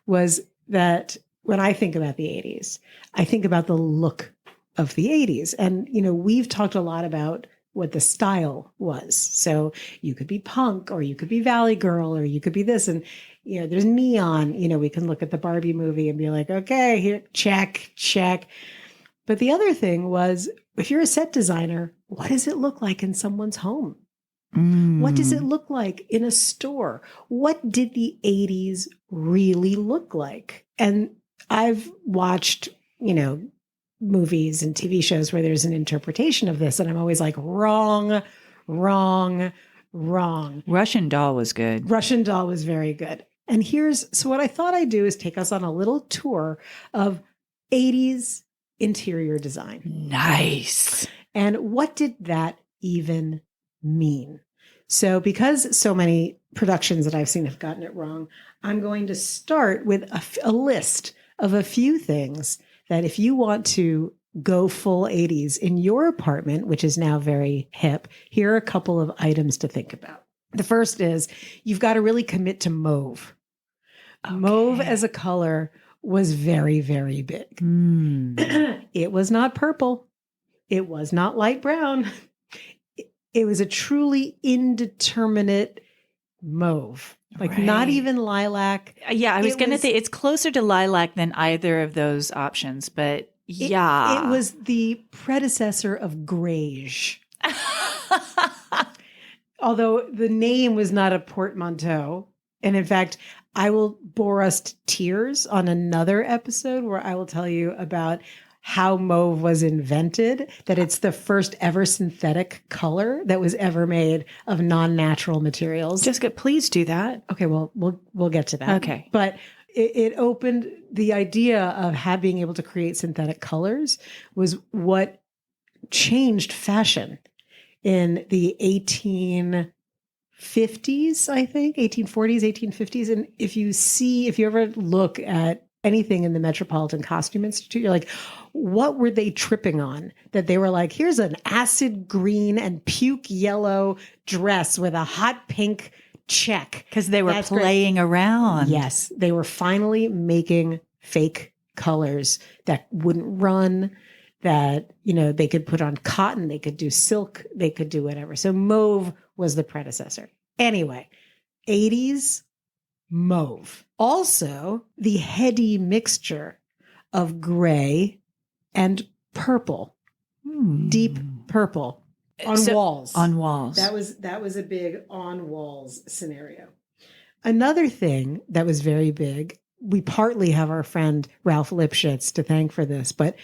Speaker 2: was that when I think about the 80s, I think about the look of the 80s. And, we've talked a lot about what the style was. So you could be punk, or you could be Valley Girl, or you could be this. And, there's neon, we can look at the Barbie movie and be like, okay, here, check. But the other thing was, if you're a set designer, what does it look like in someone's home? What does it look like in a store? What did the 80s really look like? And I've watched, movies and TV shows where there's an interpretation of this. And I'm always like, wrong.
Speaker 1: Russian Doll was good.
Speaker 2: Russian Doll was very good. And so what I thought I'd do is take us on a little tour of 80s interior design.
Speaker 1: Nice.
Speaker 2: And what did that even mean? So because so many productions that I've seen have gotten it wrong, I'm going to start with a list of a few things that if you want to go full 80s in your apartment, which is now very hip, here are a couple of items to think about. The first is you've got to really commit to mauve. Okay. Mauve as a color was very, very big. It was not purple. It was not light brown. It was a truly indeterminate mauve, like not even lilac.
Speaker 1: Yeah, I was going to say it's closer to lilac than either of those options, but yeah.
Speaker 2: It was the predecessor of greige. Although the name was not a portmanteau. And in fact, I will bore us to tears on another episode where I will tell you about how mauve was invented, that it's the first ever synthetic color that was ever made of non-natural materials.
Speaker 1: Jessica, please do that.
Speaker 2: Okay, well, we'll get to that.
Speaker 1: Okay.
Speaker 2: But it opened the idea of being able to create synthetic colors was what changed fashion in the 1850s, I think, 1840s, 1850s. And if you ever look at anything in the Metropolitan Costume Institute, you're like, what were they tripping on? That they were like, here's an acid green and puke yellow dress with a hot pink check.
Speaker 1: Because they were playing around.
Speaker 2: Yes. They were finally making fake colors that wouldn't run, that, they could put on cotton, they could do silk, they could do whatever. So mauve was the predecessor. Anyway, 80s mauve. Also, the heady mixture of gray and purple, deep purple on walls.
Speaker 1: On walls.
Speaker 2: That was a big on walls scenario. Another thing that was very big, we partly have our friend Ralph Lipschitz to thank for this, but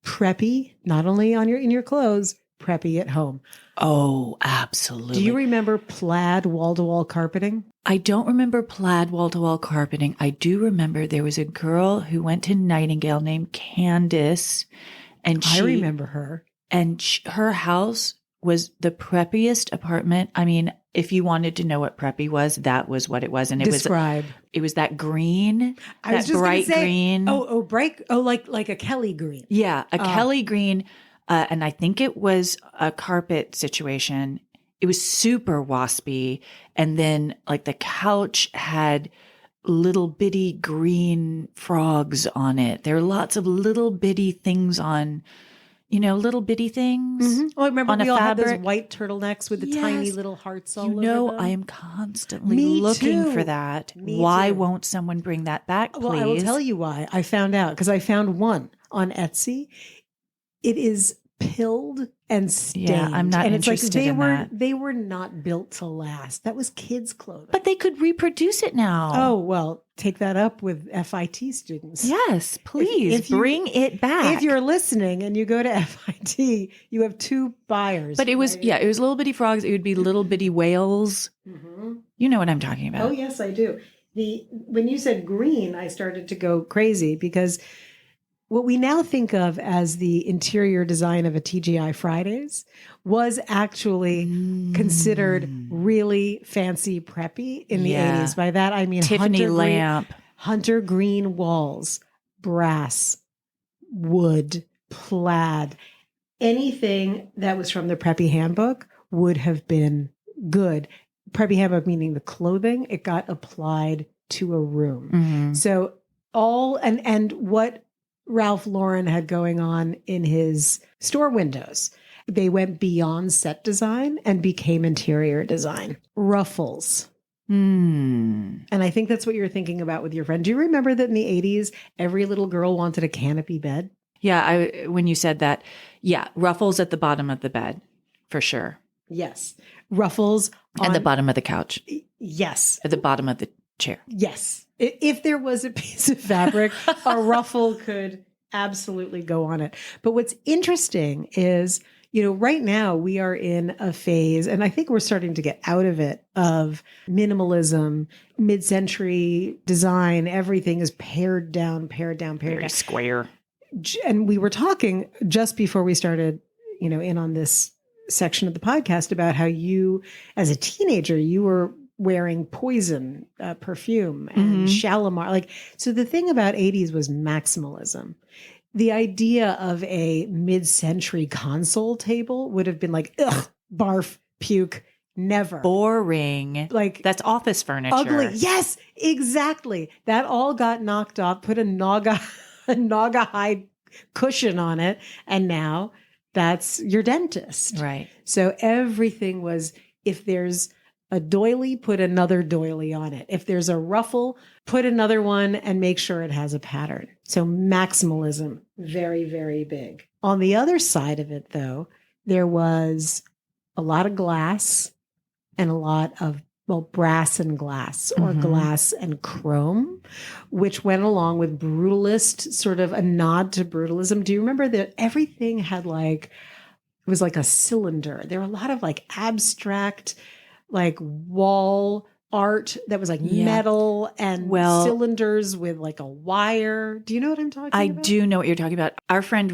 Speaker 2: preppy, not only in your clothes, preppy at home.
Speaker 1: Oh, absolutely.
Speaker 2: Do you remember plaid wall-to-wall carpeting?
Speaker 1: I don't remember plaid wall-to-wall carpeting. I do remember there was a girl who went to Nightingale named Candace. And
Speaker 2: I remember her.
Speaker 1: And her house was the preppiest apartment. I mean, if you wanted to know what preppy was, that was what it was. And
Speaker 2: Describe.
Speaker 1: It was that green,
Speaker 2: I was
Speaker 1: that
Speaker 2: just
Speaker 1: bright
Speaker 2: say,
Speaker 1: green.
Speaker 2: Bright. Oh, like a Kelly green.
Speaker 1: Yeah, a Kelly green. And I think it was a carpet situation. It was super waspy. And then like the couch had little bitty green frogs on it. There are lots of little bitty things on, little bitty things.
Speaker 2: Mm-hmm. Oh, I remember
Speaker 1: on
Speaker 2: we
Speaker 1: a
Speaker 2: all
Speaker 1: fabric.
Speaker 2: had those white turtlenecks with the tiny little hearts all over them.
Speaker 1: I am constantly
Speaker 2: Me
Speaker 1: looking
Speaker 2: too.
Speaker 1: for that.
Speaker 2: Me
Speaker 1: Why
Speaker 2: too.
Speaker 1: won't someone bring that back, please?
Speaker 2: Well, I will tell you why. I found out because I found one on Etsy. It is pilled and stained.
Speaker 1: Yeah, I'm not
Speaker 2: and
Speaker 1: interested
Speaker 2: it's like
Speaker 1: in that.
Speaker 2: They were not built to last. That was kids' clothing.
Speaker 1: But they could reproduce it now.
Speaker 2: Oh, well, take that up with FIT students.
Speaker 1: Yes, please
Speaker 2: If you-
Speaker 1: bring it back.
Speaker 2: If you're listening and you go to FIT, you have two buyers.
Speaker 1: But it was, it was little bitty frogs. It would be little bitty whales.
Speaker 2: Mm-hmm.
Speaker 1: You know what I'm talking about.
Speaker 2: Oh, yes, I do. When you said green, I started to go crazy because what we now think of as the interior design of a TGI Fridays was actually considered really fancy preppy in the 80s. By that, I mean
Speaker 1: Tiffany lamp.
Speaker 2: Hunter green walls, brass, wood, plaid. Anything that was from the Preppy Handbook would have been good. Preppy Handbook meaning the clothing, it got applied to a room.
Speaker 1: Mm-hmm.
Speaker 2: So and what Ralph Lauren had going on in his store windows, they went beyond set design and became interior design. Ruffles. And I think that's what you're thinking about with your friend. Do you remember that in the 80s, every little girl wanted a canopy bed?
Speaker 1: Yeah, when you said that, ruffles at the bottom of the bed, for sure.
Speaker 2: Yes. Ruffles.
Speaker 1: At the bottom of the couch.
Speaker 2: Yes.
Speaker 1: At the bottom of the chair.
Speaker 2: Yes. If there was a piece of fabric, a ruffle could absolutely go on it. But what's interesting is, right now we are in a phase, and I think we're starting to get out of it, of minimalism, mid-century design. Everything is pared down.
Speaker 1: Very square.
Speaker 2: And we were talking just before we started, in on this section of the podcast about how you, as a teenager, you were wearing Poison perfume and Shalimar. So the thing about 80s was maximalism. the idea of a mid-century console table would have been like, ugh, barf, puke, never.
Speaker 1: Boring.
Speaker 2: Like,
Speaker 1: that's office furniture.
Speaker 2: ugly. Yes, exactly. That all got knocked off, put a naga hide cushion on it, and now that's your dentist.
Speaker 1: Right.
Speaker 2: So everything was, if there's a doily, put another doily on it. If there's a ruffle, put another one and make sure it has a pattern. So maximalism, very, very big. On the other side of it, though, there was a lot of glass and a lot of, well, brass and glass, or glass and chrome, which went along with brutalist, sort of a nod to brutalism. Do you remember that everything had like, it was like a cylinder. There were a lot of like abstract, like wall art that was like metal and cylinders with like a wire. Do you know what I'm talking about?
Speaker 1: I do know what you're talking about. Our friend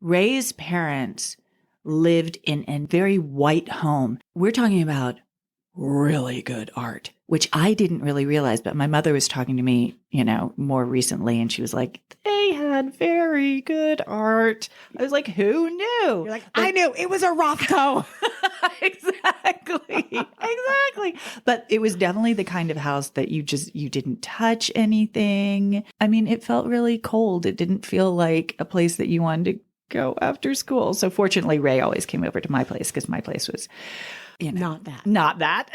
Speaker 1: Ray's parents lived in a very white home. We're talking about really good art, which I didn't really realize, but my mother was talking to me, more recently, and she was like, they had very good art. I was like, who knew?
Speaker 2: You're like, I knew. It was a Rothko.
Speaker 1: Exactly. But it was definitely the kind of house that you didn't touch anything. I mean, it felt really cold. It didn't feel like a place that you wanted to go after school. So fortunately, Ray always came over to my place because my place was
Speaker 2: not that
Speaker 1: not that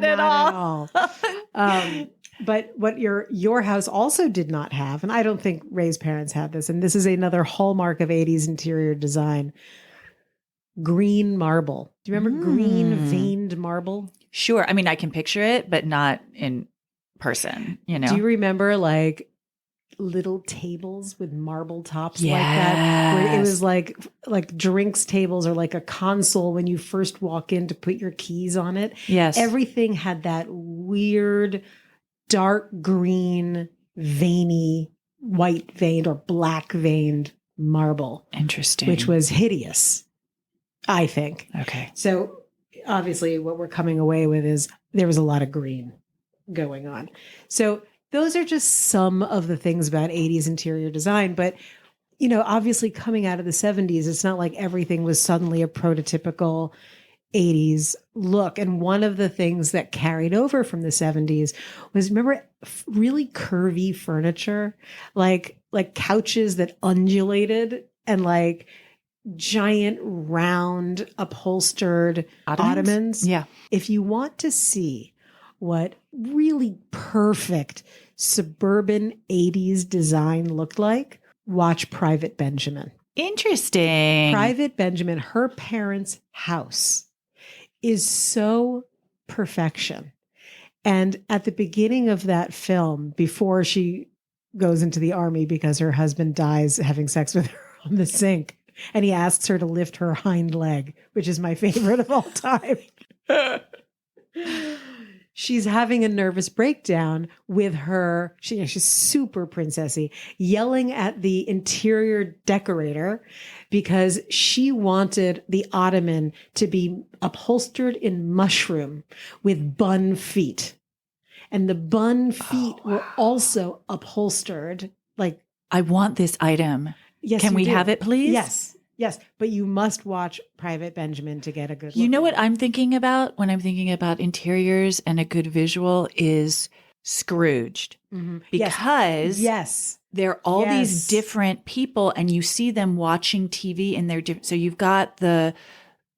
Speaker 1: at all.
Speaker 2: But what your house also did not have, and I don't think Ray's parents had this, and this is another hallmark of 80s interior design, green marble. Do you remember green veined marble?
Speaker 1: Sure. I mean, I can picture it, but not in person,
Speaker 2: Do you remember like little tables with marble tops like that, where it was like drinks tables, or like a console when you first walk in to put your keys on it?
Speaker 1: Yes.
Speaker 2: Everything had that weird dark green veiny, white veined or black veined marble.
Speaker 1: Interesting.
Speaker 2: Which was hideous, I think.
Speaker 1: Okay.
Speaker 2: So obviously what we're coming away with is there was a lot of green going on. So those are just some of the things about 80s interior design. But, obviously coming out of the 70s, it's not like everything was suddenly a prototypical 80s look. And one of the things that carried over from the 70s was, remember, really curvy furniture, like couches that undulated, and like giant round upholstered ottomans.
Speaker 1: Yeah.
Speaker 2: If you want to see what really perfect suburban 80s design looked like, watch Private Benjamin.
Speaker 1: Interesting.
Speaker 2: Private Benjamin, her parents' house is so perfection. And at the beginning of that film, before she goes into the army because her husband dies having sex with her on the sink, and he asks her to lift her hind leg, which is my favorite of all time. She's having a nervous breakdown with her. She's super princessy, yelling at the interior decorator because she wanted the ottoman to be upholstered in mushroom with bun feet. And the bun feet were also upholstered. Like,
Speaker 1: I want this item.
Speaker 2: Yes,
Speaker 1: can we have it, please?
Speaker 2: Yes. But you must watch Private Benjamin to get a good look.
Speaker 1: You know what I'm thinking about when I'm thinking about interiors and a good visual is Scrooged.
Speaker 2: Mm-hmm.
Speaker 1: Because there are all these different people, and you see them watching TV in their different. So you've got the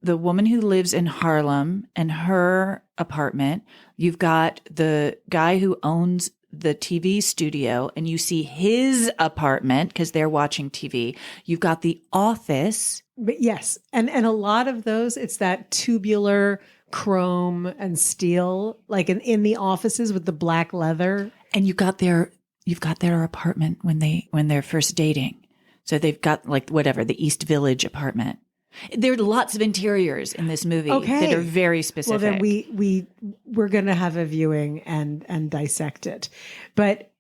Speaker 1: woman who lives in Harlem and her apartment. You've got the guy who owns the TV studio, and you see his apartment because they're watching TV. You've got the office.
Speaker 2: But yes. And a lot of those, it's that tubular chrome and steel, like in the offices with the black leather.
Speaker 1: And you've got their apartment when they're first dating. So they've got like whatever, the East Village apartment. There are lots of interiors in this movie that are very specific.
Speaker 2: Well, then we're going to have a viewing and dissect it. But,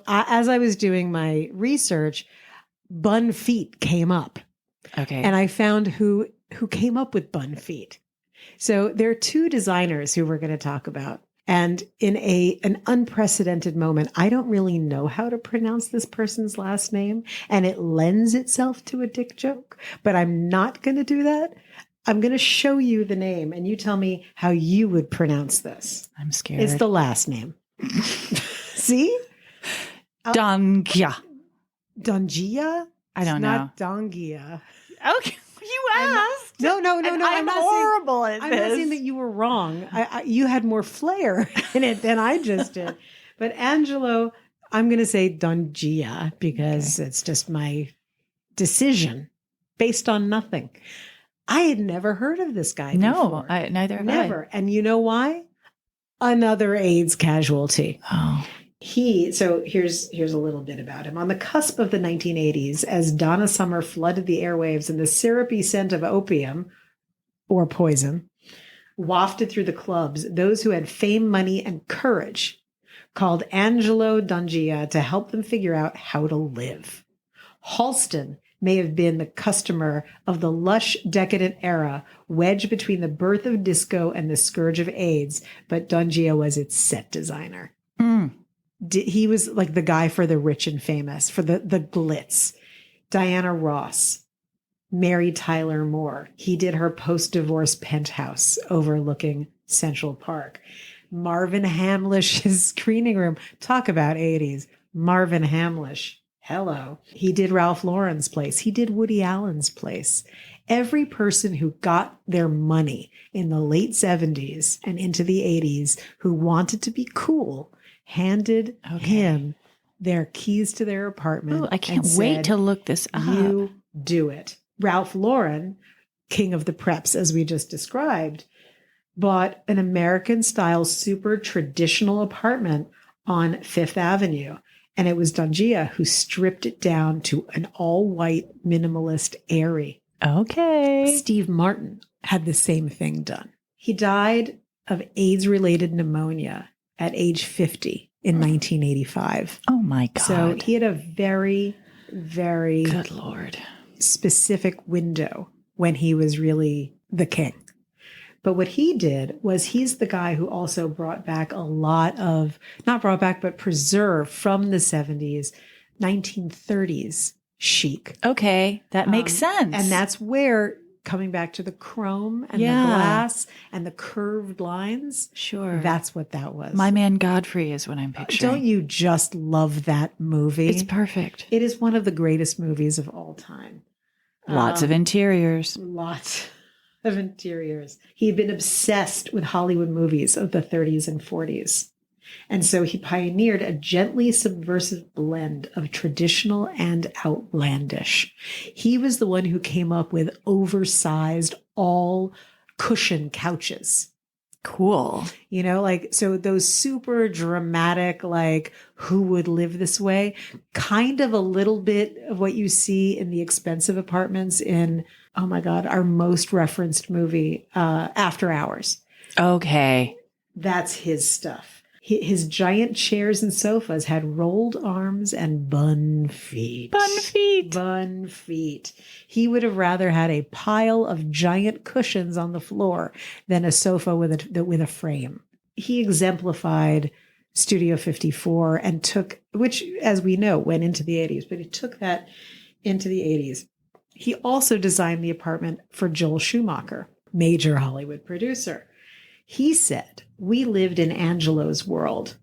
Speaker 2: as I was doing my research, bun feet came up.
Speaker 1: Okay.
Speaker 2: And I found who came up with bun feet. So there are two designers who we're going to talk about. And in an unprecedented moment, I don't really know how to pronounce this person's last name, and it lends itself to a dick joke, but I'm not going to do that. I'm going to show you the name, and you tell me how you would pronounce this.
Speaker 1: I'm scared.
Speaker 2: It's the last name. See?
Speaker 1: Dongia.
Speaker 2: Dongia?
Speaker 1: I don't know.
Speaker 2: Not Dongia.
Speaker 1: Okay. You asked.
Speaker 2: No.
Speaker 1: I'm not horrible at
Speaker 2: I'm
Speaker 1: this.
Speaker 2: not saying that you were wrong. You had more flair in it than I just did. But Angelo, I'm going to say Dongia because it's just my decision based on nothing. I had never heard of this guy before.
Speaker 1: Neither have
Speaker 2: Never. And you know why? Another AIDS casualty.
Speaker 1: Oh.
Speaker 2: So here's a little bit about him. On the cusp of the 1980s, as Donna Summer flooded the airwaves and the syrupy scent of opium or poison wafted through the clubs, those who had fame, money, and courage called Angelo Dongia to help them figure out how to live. Halston may have been the customer of the lush, decadent era, wedged between the birth of disco and the scourge of AIDS, but Dongia was its set designer. He was like the guy for the rich and famous, for the glitz. Diana Ross, Mary Tyler Moore. He did her post-divorce penthouse overlooking Central Park. Marvin Hamlish's screening room. Talk about 80s. Marvin Hamlish. Hello. He did Ralph Lauren's place. He did Woody Allen's place. Every person who got their money in the late 70s and into the 80s who wanted to be cool handed him their keys to their apartment.
Speaker 1: Ooh, I can't wait to look this up.
Speaker 2: You do it. Ralph Lauren, king of the preps, as we just described, bought an American-style, super traditional apartment on Fifth Avenue. And it was Dongia who stripped it down to an all-white, minimalist airy.
Speaker 1: Okay.
Speaker 2: Steve Martin had the same thing done. He died of AIDS-related pneumonia at age 50 in 1985.
Speaker 1: Oh my God.
Speaker 2: So he had a very, very
Speaker 1: good Lord
Speaker 2: specific window when he was really the king. But what he did was he's the guy who also brought back a lot of, not brought back, but preserved from the 70s, 1930s chic.
Speaker 1: Okay. That makes sense.
Speaker 2: And that's where, coming back to the chrome and the glass and the curved lines.
Speaker 1: Sure.
Speaker 2: That's what that was.
Speaker 1: My Man Godfrey is what I'm picturing.
Speaker 2: Don't you just love that movie?
Speaker 1: It's perfect.
Speaker 2: It is one of the greatest movies of all time.
Speaker 1: Lots of interiors.
Speaker 2: Lots of interiors. He had been obsessed with Hollywood movies of the 30s and 40s. And so he pioneered a gently subversive blend of traditional and outlandish. He was the one who came up with oversized, all cushion couches.
Speaker 1: Cool.
Speaker 2: You know, like, so those super dramatic, like, who would live this way? Kind of a little bit of what you see in the expensive apartments in, oh my God, our most referenced movie, After Hours.
Speaker 1: Okay.
Speaker 2: That's his stuff. His giant chairs and sofas had rolled arms and bun feet.
Speaker 1: Bun feet.
Speaker 2: Bun feet. He would have rather had a pile of giant cushions on the floor than a sofa with a frame. He exemplified Studio 54 and took, which, as we know, went into the 80s, but he took that into the 80s. He also designed the apartment for Joel Schumacher, major Hollywood producer. He said, "We lived in Angelo's world."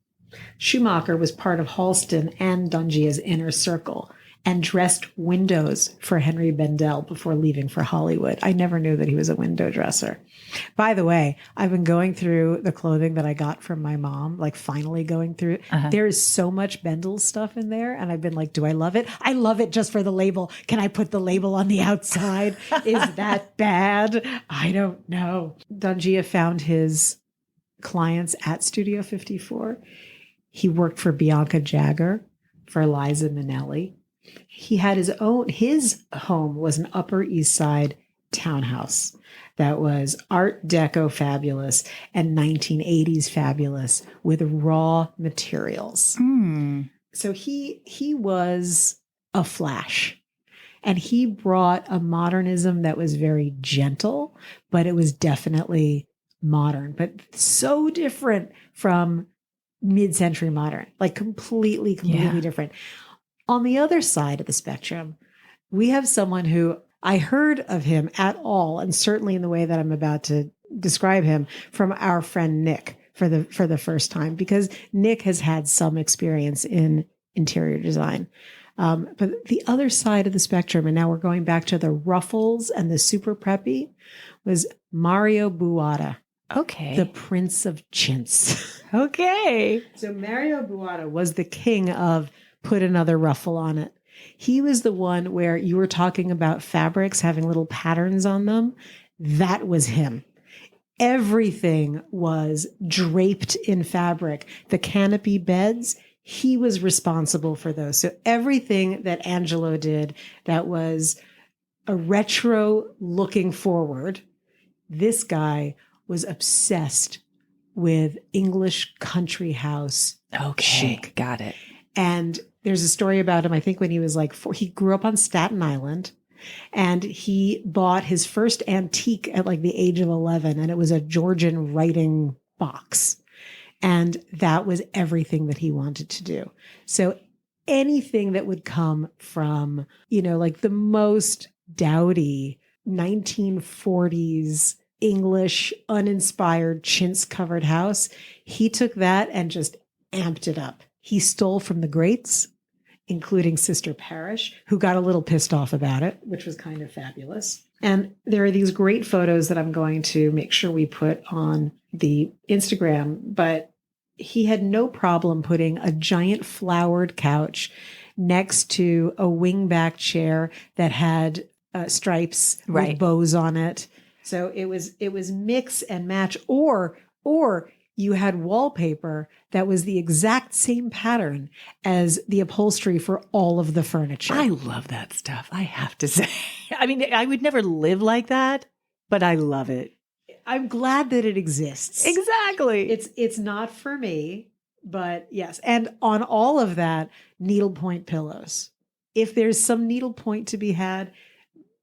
Speaker 2: Schumacher was part of Halston and Dongia's inner circle and dressed windows for Henry Bendel before leaving for Hollywood. I never knew that he was a window dresser. By the way, I've been going through the clothing that I got from my mom, like finally going through it. There is so much Bendel stuff in there. And I've been like, do I love it? I love it just for the label. Can I put the label on the outside? Is that bad? I don't know. Dongia found his clients at Studio 54. He worked for Bianca Jagger, for Liza Minnelli. He had his home was an Upper East Side townhouse that was Art Deco fabulous and 1980s fabulous with raw materials. So he was a flash. And he brought a modernism that was very gentle, but it was definitely modern, but so different from mid-century modern, like completely different. On the other side of the spectrum, we have someone who I heard of him at all, and certainly in the way that I'm about to describe him, from our friend Nick for the first time, because Nick has had some experience in interior design. But the other side of the spectrum, and now we're going back to the ruffles and the super preppy, was Mario Buada.
Speaker 1: Okay.
Speaker 2: The Prince of Chintz.
Speaker 1: Okay.
Speaker 2: So Mario Buada was the king of put another ruffle on it. He was the one where you were talking about fabrics having little patterns on them. That was him. Everything was draped in fabric. The canopy beds, he was responsible for those. So everything that Angelo did that was a retro looking forward, this guy was obsessed with English country house chic.
Speaker 1: Got it.
Speaker 2: And there's a story about him, I think when he was like 4, he grew up on Staten Island, and he bought his first antique at like the age of 11, and it was a Georgian writing box. And that was everything that he wanted to do. So anything that would come from, like the most dowdy 1940s English, uninspired, chintz-covered house, he took that and just amped it up. He stole from the greats, including Sister Parish, who got a little pissed off about it, which was kind of fabulous. And there are these great photos that I'm going to make sure we put on the Instagram, but he had no problem putting a giant flowered couch next to a wingback chair that had stripes with bows on it. So it was mix and match, or you had wallpaper that was the exact same pattern as the upholstery for all of the furniture.
Speaker 1: I love that stuff, I have to say. I mean, I would never live like that, but I love it.
Speaker 2: I'm glad that it exists.
Speaker 1: Exactly.
Speaker 2: It's not for me, but yes. And on all of that, needlepoint pillows. If there's some needlepoint to be had,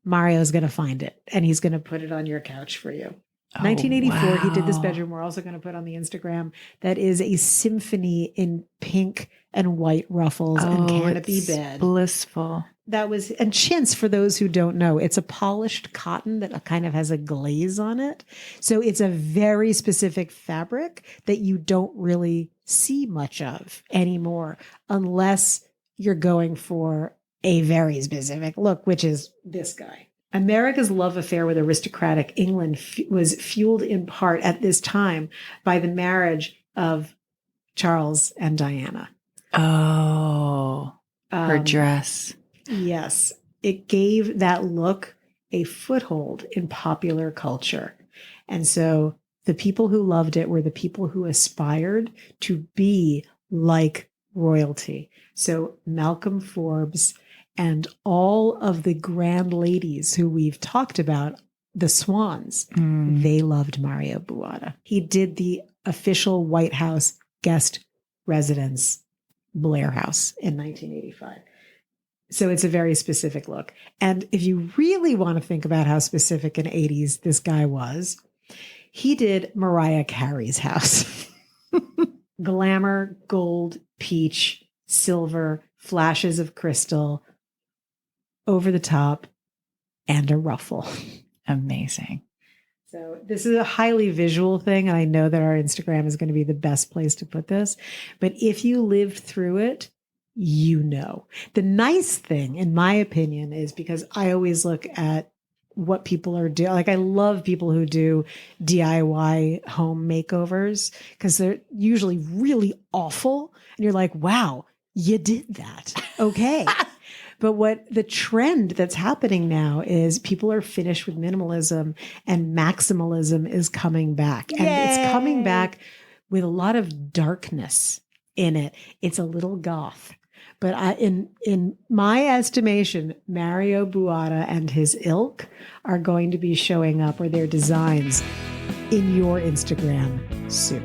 Speaker 2: Mario's going to find it, and he's going to put it on your couch for you. 1984, he did this bedroom. We're also going to put on the Instagram. That is a symphony in pink and white ruffles and canopy bed.
Speaker 1: Blissful.
Speaker 2: And chintz, for those who don't know, it's a polished cotton that kind of has a glaze on it. So it's a very specific fabric that you don't really see much of anymore, unless you're going for a very specific look, which is this guy. America's love affair with aristocratic England was fueled in part at this time by the marriage of Charles and Diana.
Speaker 1: Oh, her dress.
Speaker 2: Yes. It gave that look a foothold in popular culture. And so the people who loved it were the people who aspired to be like royalty. So Malcolm Forbes and all of the grand ladies who we've talked about, the swans, they loved Mario Buada. He did the official White House guest residence, Blair House, in 1985. So it's a very specific look. And if you really want to think about how specific in 80s this guy was, he did Mariah Carey's house. Glamour, gold, peach, silver, flashes of crystal, over the top, and a ruffle.
Speaker 1: Amazing.
Speaker 2: So this is a highly visual thing, and I know that our Instagram is going to be the best place to put this. But if you lived through it, you know. The nice thing, in my opinion, is because I always look at what people are doing. Like, I love people who do DIY home makeovers, because they're usually really awful. And you're like, wow, you did that. Okay. But what the trend that's happening now is people are finished with minimalism, and maximalism is coming back. And it's coming back with a lot of darkness in it. It's a little goth. But in my estimation, Mario Buada and his ilk are going to be showing up, or their designs, in your Instagram soon.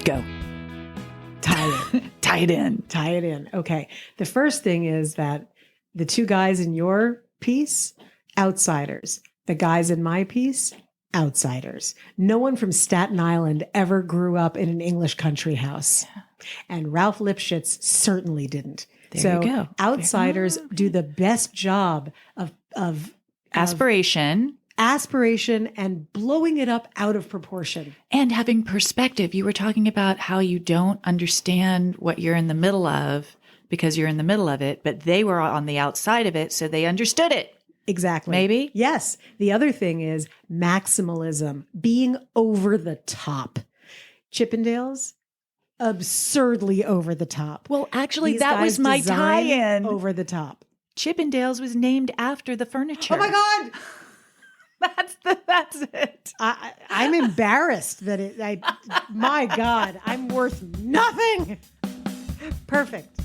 Speaker 1: Go.
Speaker 2: Tie it.
Speaker 1: Tie tie it in.
Speaker 2: Tie it in. Okay. The first thing is that the two guys in your piece, outsiders. The guys in my piece, outsiders. No one from Staten Island ever grew up in an English country house.
Speaker 1: Yeah.
Speaker 2: And Ralph Lipschitz certainly didn't.
Speaker 1: There you go.
Speaker 2: Outsiders do the best job of
Speaker 1: Aspiration.
Speaker 2: aspiration and blowing it up out of proportion.
Speaker 1: And having perspective. You were talking about how you don't understand what you're in the middle of because you're in the middle of it, but they were on the outside of it, so they understood it.
Speaker 2: Exactly.
Speaker 1: Maybe?
Speaker 2: Yes. The other thing is maximalism, being over the top. Chippendales, absurdly over the top.
Speaker 1: Well, actually,
Speaker 2: These
Speaker 1: that was
Speaker 2: guys
Speaker 1: my
Speaker 2: design
Speaker 1: tie-in.
Speaker 2: over the top.
Speaker 1: Chippendales was named after the furniture.
Speaker 2: Oh my God.
Speaker 1: That's it.
Speaker 2: I'm embarrassed that my God, I'm worth nothing. Perfect.